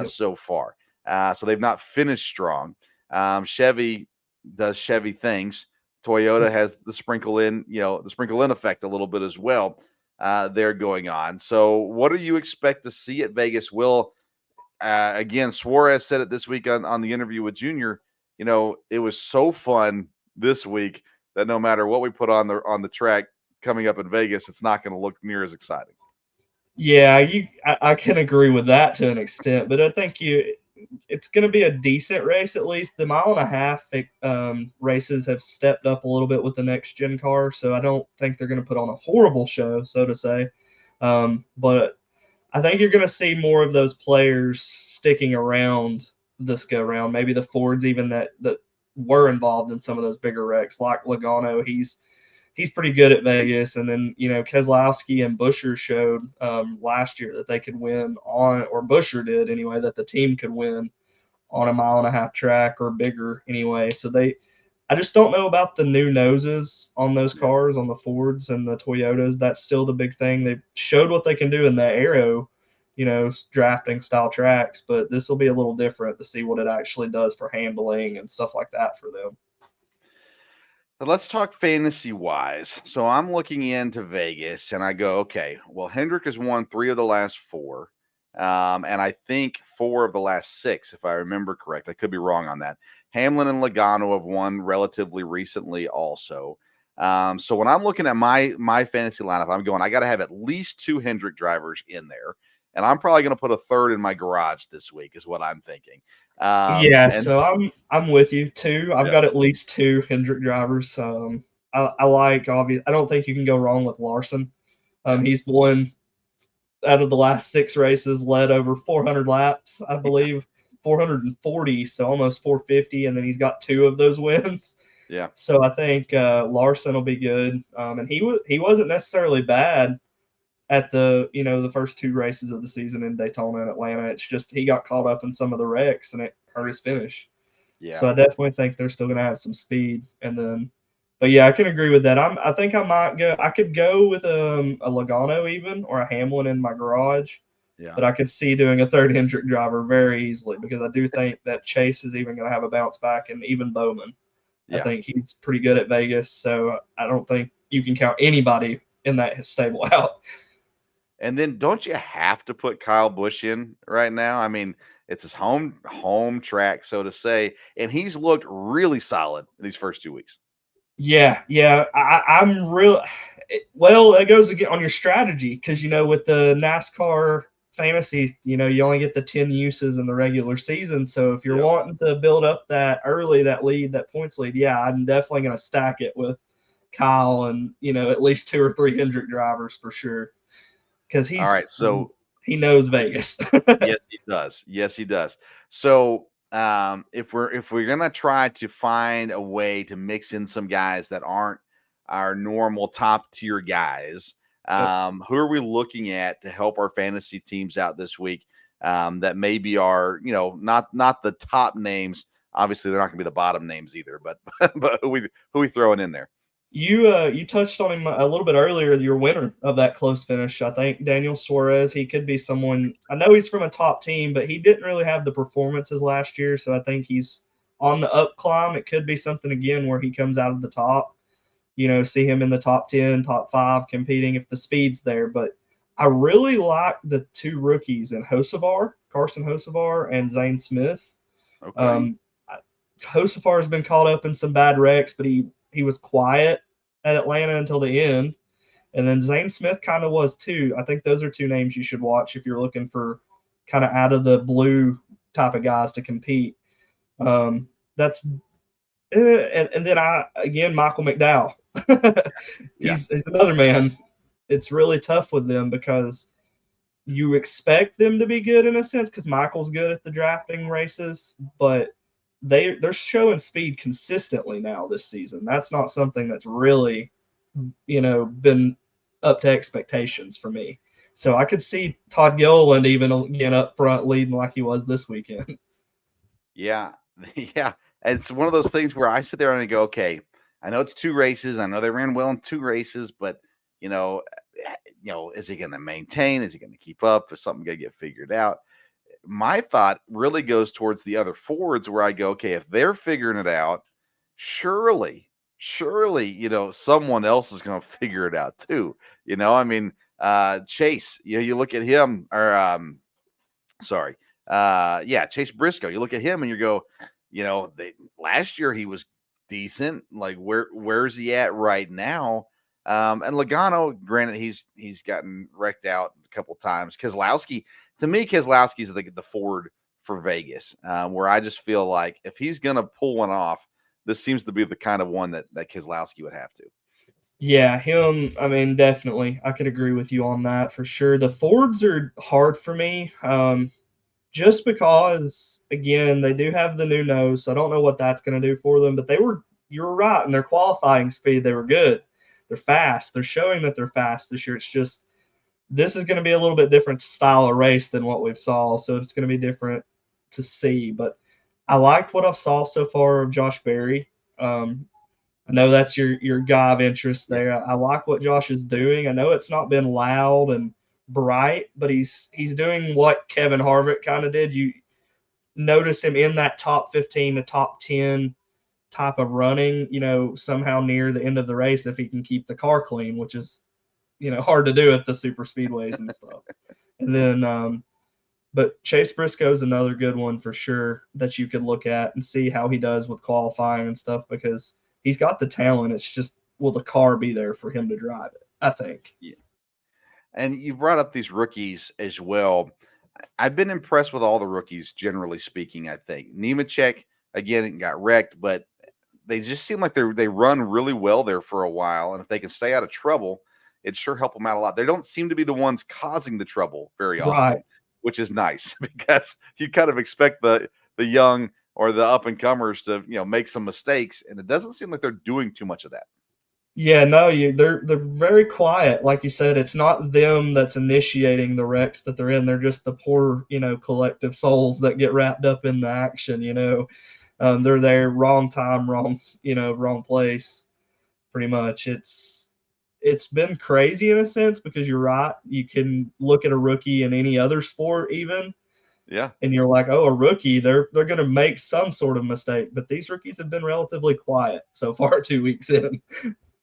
Speaker 2: so far. So they've not finished strong. Chevy does Chevy things. Toyota has the sprinkle in effect a little bit as well. They're going on. So what do you expect to see at Vegas? Again, Suarez said it this week on the interview with Junior. It was so fun this week that no matter what we put on the track coming up in Vegas, it's not going to look near as exciting.
Speaker 6: Yeah, I can agree with that to an extent, but I think it's going to be a decent race. At least the 1.5 mile races have stepped up a little bit with the next gen car, so I don't think they're going to put on a horrible show, so to say. But I think you're going to see more of those players sticking around this go round. Maybe the Fords even that were involved in some of those bigger wrecks, like Logano. He's pretty good at Vegas. And then, Keselowski and Buescher showed last year that they could win on, or Buescher did anyway, that the team could win on a 1.5 mile track or bigger anyway. So I just don't know about the new noses on those cars, on the Fords and the Toyotas. That's still the big thing. They showed what they can do in the aero, drafting style tracks, but this will be a little different to see what it actually does for handling and stuff like that for them.
Speaker 2: Let's talk fantasy-wise. So I'm looking into Vegas, and I go, okay, well, Hendrick has won 3 of the last 4, and I think 4 of the last 6, if I remember correct. I could be wrong on that. Hamlin and Logano have won relatively recently also. So when I'm looking at my fantasy lineup, I'm going, I got to have at least 2 Hendrick drivers in there, and I'm probably going to put a third in my garage this week is what I'm thinking.
Speaker 6: So I'm with you too. I've got at least 2 Hendrick drivers. I like, obviously, I don't think you can go wrong with Larson. He's won out of the last 6 races, led over 400 laps, I believe, 440, so almost 450, and then he's got 2 of those wins.
Speaker 2: Yeah.
Speaker 6: So I think Larson will be good, and he wasn't necessarily bad at the first 2 races of the season in Daytona and Atlanta. It's just he got caught up in some of the wrecks and it hurt his finish.
Speaker 2: Yeah.
Speaker 6: So I definitely think they're still going to have some speed. And then, but yeah, I can agree with that. I think I could go with a Logano even, or a Hamlin in my garage.
Speaker 2: Yeah.
Speaker 6: But I could see doing a third Hendrick driver very easily, because I do think that Chase is even going to have a bounce back, and even Bowman.
Speaker 2: Yeah.
Speaker 6: I think he's pretty good at Vegas, so I don't think you can count anybody in that stable out.
Speaker 2: And then don't you have to put Kyle Busch in right now? I mean, it's his home track, so to say, and he's looked really solid these first 2 weeks.
Speaker 6: Yeah. I'm real. Well, it goes again on your strategy, because with the NASCAR fantasy, you only get the 10 uses in the regular season. So if you're wanting to build up that early, that points lead, yeah, I'm definitely going to stack it with Kyle and at least 2 or 3 Hendrick drivers for sure. Because he's
Speaker 2: all right. So
Speaker 6: he knows Vegas.
Speaker 2: Yes, he does. Yes, he does. So if we're gonna try to find a way to mix in some guys that aren't our normal top tier guys, who are we looking at to help our fantasy teams out this week? That maybe are not the top names. Obviously, they're not gonna be the bottom names either. But who we throwing in there?
Speaker 6: You touched on him a little bit earlier, your winner of that close finish. I think Daniel Suarez, he could be someone. I know he's from a top team, but he didn't really have the performances last year, so I think he's on the up climb. It could be something again where he comes out of the top, see him in the top 10, top 5 competing if the speed's there. But I really like the 2 rookies in Carson Hocevar and Zane Smith.
Speaker 2: Okay.
Speaker 6: Hocevar has been caught up in some bad wrecks, but he was quiet at Atlanta until the end. And then Zane Smith kind of was too. I think those are 2 names you should watch if you're looking for kind of out of the blue type of guys to compete. And then Michael McDowell. He's another man. It's really tough with them because you expect them to be good in a sense, because Michael's good at the drafting races, but they're showing speed consistently now this season. That's not something that's really, been up to expectations for me. So I could see Todd Gilliland even again up front leading like he was this weekend.
Speaker 2: Yeah. Yeah. It's one of those things where I sit there and I go, okay, I know it's 2 races. I know they ran well in 2 races, but is he going to maintain? Is he going to keep up? Is something going to get figured out? My thought really goes towards the other Fords, where I go, okay, if they're figuring it out, surely, someone else is going to figure it out too. I mean, Chase, you look at him, or Chase Briscoe. You look at him and you go, last year he was decent. Like where's he at right now? And Logano, granted, he's gotten wrecked out a couple times. Keselowski, to me, Keselowski's the Ford for Vegas, where I just feel like if he's gonna pull one off, this seems to be the kind of one that Keselowski would have to.
Speaker 6: Yeah, him. I mean, definitely, I could agree with you on that for sure. The Fords are hard for me, just because again they do have the new nose. So I don't know what that's going to do for them. But you're right, in their qualifying speed, they were good. They're fast. They're showing that they're fast this year. It's just this is going to be a little bit different style of race than what we've saw, so it's going to be different to see. But I liked what I saw so far of Josh Berry. I know that's your guy of interest there. I like what Josh is doing. I know it's not been loud and bright, but he's doing what Kevin Harvick kind of did. You notice him in that top 15 to top 10 type of running, somehow near the end of the race if he can keep the car clean, which is hard to do at the super speedways and stuff. And then but Chase Briscoe is another good one for sure that you could look at and see how he does with qualifying and stuff, because he's got the talent. It's just, will the car be there for him to drive it, I think.
Speaker 2: Yeah. And you brought up these rookies as well. I've been impressed with all the rookies, generally speaking. I think Nemechek, again, got wrecked, but they just seem like they run really well there for a while, and if they can stay out of trouble, it sure help them out a lot. They don't seem to be the ones causing the trouble very often,
Speaker 6: Right.
Speaker 2: which is nice because you kind of expect the young or the up and comers to make some mistakes, and it doesn't seem like they're doing too much of that.
Speaker 6: Yeah, no, they're very quiet. Like you said, it's not them that's initiating the wrecks that they're in. They're just the poor, collective souls that get wrapped up in the action. They're there, wrong time, wrong place. Pretty much, it's been crazy in a sense because you're right. You can look at a rookie in any other sport, even,
Speaker 2: Yeah.
Speaker 6: and you're like, oh, a rookie, they're going to make some sort of mistake. But these rookies have been relatively quiet so far, 2 weeks in.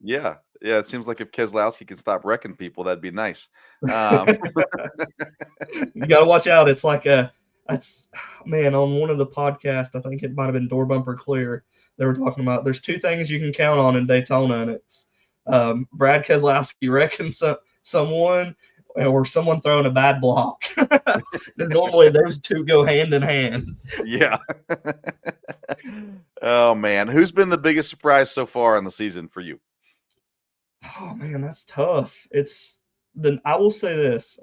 Speaker 2: Yeah. It seems like if Keselowski could stop wrecking people, that'd be nice.
Speaker 6: You got to watch out. It's like on one of the podcasts, I think it might have been Door Bumper Clear, they were talking about there's two things you can count on in Daytona, and it's Brad Keselowski wrecking someone or someone throwing a bad block. Normally those two go hand in hand.
Speaker 2: Yeah. Oh, man. Who's been the biggest surprise so far in the season for you?
Speaker 6: Oh man, that's tough. I will say this.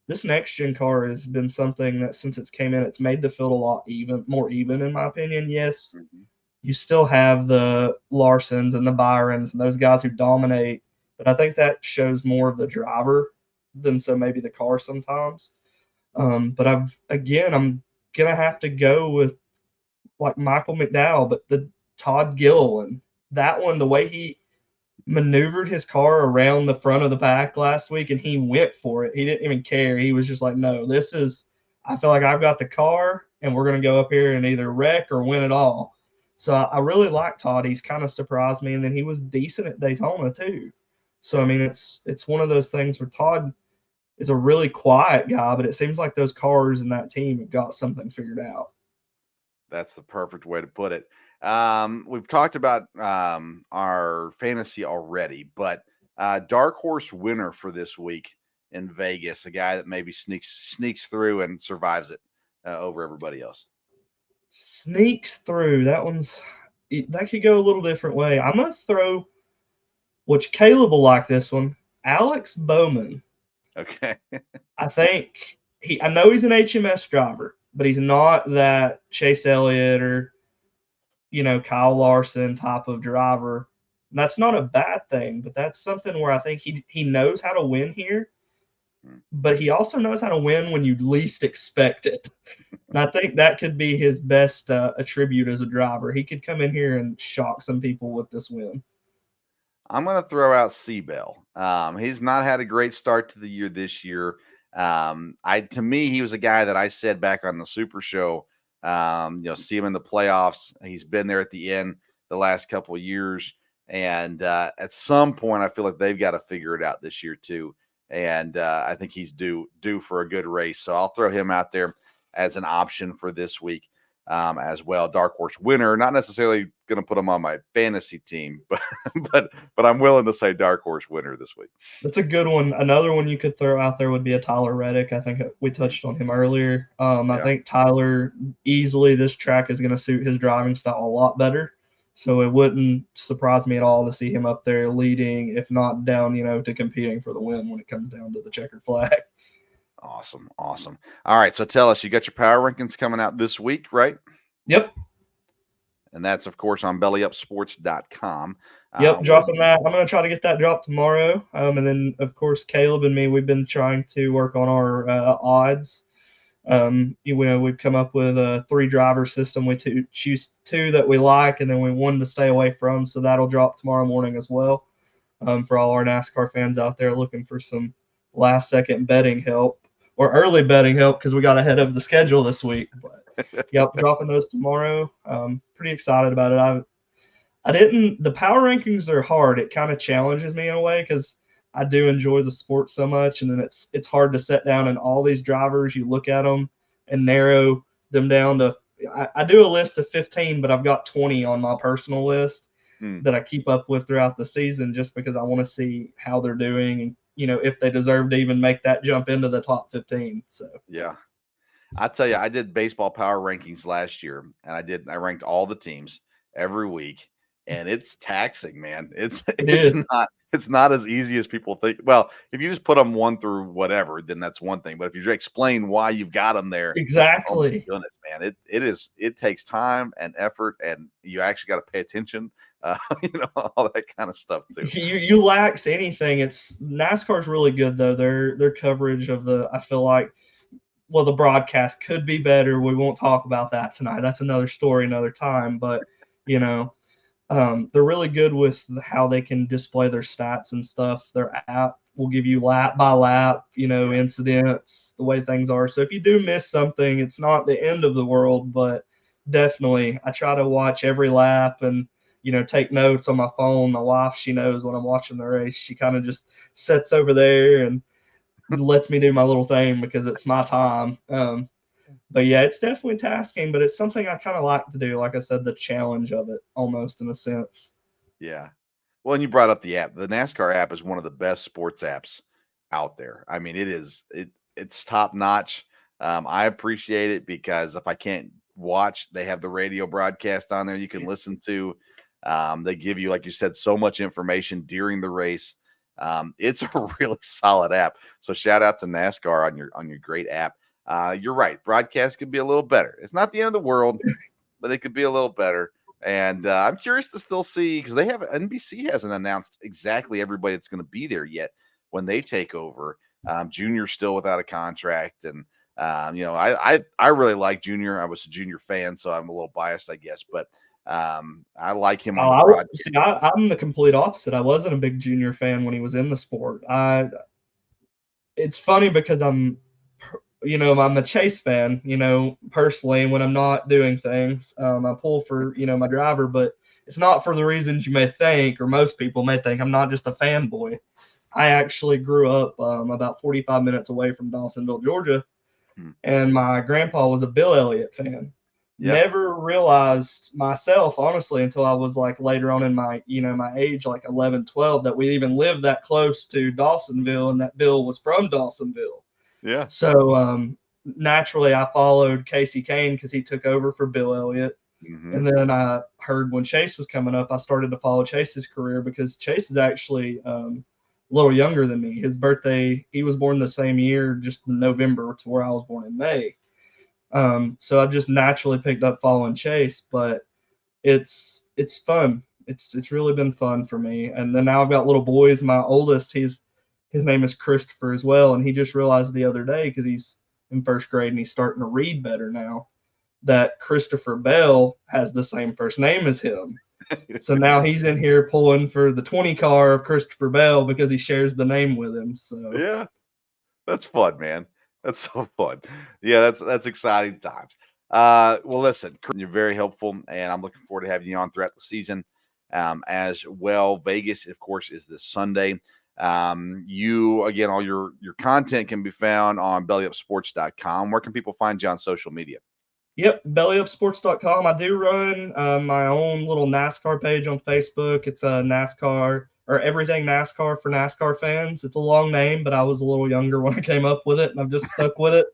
Speaker 6: This next gen car has been something that since it's came in, it's made the field a lot more even in my opinion. Yes, you still have the Larsons and the Byrons and those guys who dominate, but I think that shows more of the driver than maybe the car sometimes. But I'm gonna have to go with like Michael McDowell, but the Todd Gilliland, that one, the way he maneuvered his car around the front of the pack last week and he went for it. He didn't even care. He was just like, no, I feel like I've got the car and we're going to go up here and either wreck or win it all. So I really like Todd. He's kind of surprised me. And then he was decent at Daytona too. So, I mean, it's one of those things where Todd is a really quiet guy, but it seems like those cars and that team have got something figured out.
Speaker 2: That's the perfect way to put it. We've talked about our fantasy already, but dark horse winner for this week in Vegas, a guy that maybe sneaks through and survives it over everybody else.
Speaker 6: Sneaks through. That could go a little different way. I'm going to throw, which Caleb will like this one, Alex Bowman.
Speaker 2: Okay.
Speaker 6: I know he's an HMS driver, but he's not that Chase Elliott or Kyle Larson type of driver. And that's not a bad thing, but that's something where I think he knows how to win here, but he also knows how to win when you least expect it. And I think that could be his best attribute as a driver. He could come in here and shock some people with this win.
Speaker 2: I'm going to throw out Seabell. He's not had a great start to the year this year. To me, he was a guy that I said back on the Super Show, see him in the playoffs. He's been there at the end the last couple of years. And at some point, I feel like they've got to figure it out this year too. And I think he's due for a good race. So I'll throw him out there as an option for this week as well. Dark horse winner, not necessarily going to put him on my fantasy team, but I'm willing to say dark horse winner this week.
Speaker 6: That's a good one. Another one you could throw out there would be a Tyler Reddick. I think we touched on him earlier. I think Tyler, easily this track is going to suit his driving style a lot better. So it wouldn't surprise me at all to see him up there leading, if not down, to competing for the win when it comes down to the checkered flag.
Speaker 2: Awesome. All right, so tell us, you got your power rankings coming out this week, right?
Speaker 6: Yep.
Speaker 2: And that's, of course, on bellyupsports.com.
Speaker 6: Yep, dropping that. I'm going to try to get that dropped tomorrow. And then, of course, Caleb and me, we've been trying to work on our odds. We've come up with a 3-driver system. We choose 2 that we like, and then we 1 to stay away from. So that'll drop tomorrow morning as well for all our NASCAR fans out there looking for some last-second betting help or early betting help because we got ahead of the schedule this week. But, yep, dropping those tomorrow. Pretty excited about it. The power rankings are hard. It kind of challenges me in a way because I do enjoy the sport so much, and then it's hard to set down and all these drivers. You look at them and narrow them down to. I do a list of 15, but I've got 20 on my personal list that I keep up with throughout the season, just because I want to see how they're doing and if they deserve to even make that jump into the top 15. So
Speaker 2: yeah, I tell you, I did baseball power rankings last year, and I ranked all the teams every week. and it's taxing, man. It's
Speaker 6: is.
Speaker 2: it's not as easy as people think. Well, if you just put them one through whatever, then that's one thing. But if you explain why you've got them there, oh my
Speaker 6: Exactly.
Speaker 2: goodness, man, it takes time and effort, and you actually got to pay attention. All that kind of stuff too.
Speaker 6: You lax anything. It's NASCAR's really good though. Their coverage of I feel like, well, the broadcast could be better. We won't talk about that tonight. That's another story, another time. But they're really good with how they can display their stats and stuff. Their app will give you lap by lap, incidents, the way things are. So if you do miss something, it's not the end of the world, but definitely I try to watch every lap and take notes on my phone. My wife, she knows when I'm watching the race. She kind of just sits over there and lets me do my little thing because it's my time. But yeah, it's definitely tasking, but it's something I kind of like to do. Like I said, the challenge of it almost in a sense.
Speaker 2: Yeah. Well, and you brought up the app. The NASCAR app is one of the best sports apps out there. I mean, it's top notch. I appreciate it because if I can't watch, they have the radio broadcast on there you can listen to. They give you, like you said, so much information during the race. It's a really solid app. So shout out to NASCAR on your great app. You're right. Broadcast could be a little better. It's not the end of the world, but it could be a little better. And I'm curious to still see, because NBC hasn't announced exactly everybody that's going to be there yet when they take over. Junior's still without a contract. And, I really like Junior. I was a Junior fan, so I'm a little biased, I guess. But I like him on the broadcast.
Speaker 6: I'm the complete opposite. I wasn't a big Junior fan when he was in the sport. It's funny because I'm a Chase fan, personally, when I'm not doing things. I pull for, my driver, but it's not for the reasons you may think, or most people may think. I'm not just a fanboy. I actually grew up about 45 minutes away from Dawsonville, Georgia, and my grandpa was a Bill Elliott fan. Yep. Never realized myself, honestly, until I was like later on in my, my age, like 11, 12, that we even lived that close to Dawsonville and that Bill was from Dawsonville.
Speaker 2: Yeah.
Speaker 6: So naturally, I followed Casey Kane because he took over for Bill Elliott. Mm-hmm. And then I heard when Chase was coming up, I started to follow Chase's career because Chase is actually a little younger than me. His birthday, he was born the same year, just in November, to where I was born in May. So I just naturally picked up following Chase, but it's fun. It's really been fun for me. And then now I've got little boys. My oldest, his name is Christopher as well. And he just realized the other day, because he's in first grade and he's starting to read better now, that Christopher Bell has the same first name as him. So now he's in here pulling for the 20 car of Christopher Bell because he shares the name with him. So
Speaker 2: yeah, that's fun, man. That's so fun. Yeah, that's exciting times. Well, listen, you're very helpful, and I'm looking forward to having you on throughout the season as well. Vegas, of course, is this Sunday. Again, all your content can be found on bellyupsports.com. Where can people find you on social media?
Speaker 6: Yep, bellyupsports.com. I do run my own little NASCAR page on Facebook. It's a NASCAR, or Everything NASCAR for NASCAR fans. It's a long name, but I was a little younger when I came up with it, and I've just stuck with it.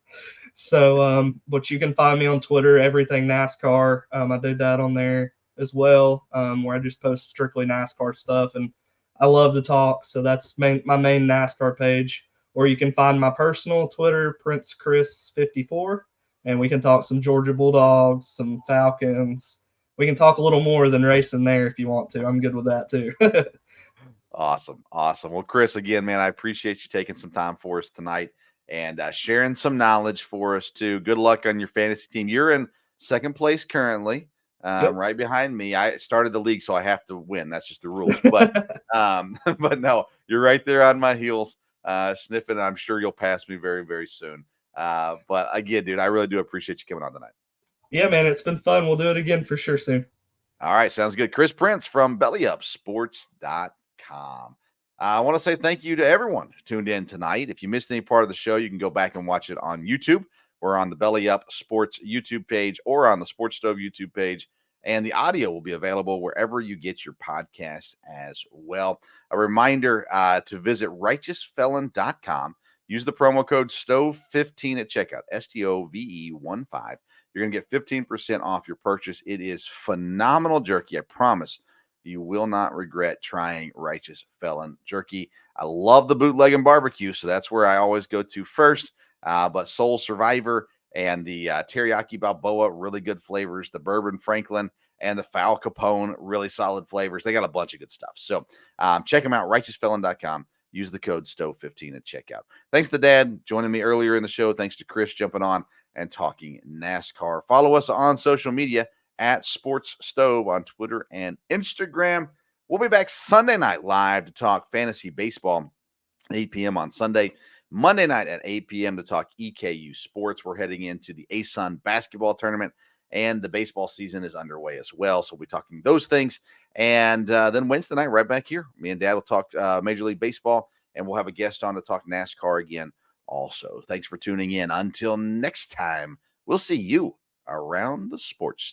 Speaker 6: So, but you can find me on Twitter, Everything NASCAR. I do that on there as well, where I just post strictly NASCAR stuff, and I love to talk. So that's my main NASCAR page. Or you can find my personal Twitter, Prince Chris 54, and we can talk some Georgia Bulldogs, some Falcons. We can talk a little more than racing there if you want to. I'm good with that too.
Speaker 2: Awesome. Well, Chris, again, man, I appreciate you taking some time for us tonight and sharing some knowledge for us too. Good luck on your fantasy team. You're in second place currently, yep, right behind me. I started the league, so I have to win. That's just the rules. But but no, you're right there on my heels, sniffing. I'm sure you'll pass me very, very soon. But again, dude, I really do appreciate you coming on tonight.
Speaker 6: Yeah, man, it's been fun. We'll do it again for sure soon.
Speaker 2: All right, sounds good. Chris Prince from BellyUpSports.com. I want to say thank you to everyone who tuned in tonight. If you missed any part of the show, you can go back and watch it on YouTube. We're on the Belly Up Sports YouTube page or on the Sports Stove YouTube page. And the audio will be available wherever you get your podcasts as well. A reminder to visit righteousfelon.com. Use the promo code STOVE15 at checkout, STOVE15. You're going to get 15% off your purchase. It is phenomenal jerky, I promise. You will not regret trying Righteous Felon Jerky. I love the bootleg and barbecue, so that's where I always go to first. But Soul Survivor and the Teriyaki Balboa, really good flavors. The Bourbon Franklin and the Foul Capone, really solid flavors. They got a bunch of good stuff. So check them out, righteousfelon.com. Use the code STOVE15 at checkout. Thanks to Dad joining me earlier in the show. Thanks to Chris jumping on and talking NASCAR. Follow us on social media at Sports Stove on Twitter and Instagram. We'll be back Sunday night live to talk fantasy baseball, 8 p.m. on Sunday. Monday night at 8 p.m. to talk EKU sports. We're heading into the ASUN basketball tournament, and the baseball season is underway as well. So we'll be talking those things. And then Wednesday night, right back here, me and Dad will talk Major League Baseball, and we'll have a guest on to talk NASCAR again also. Thanks for tuning in. Until next time, we'll see you around the sports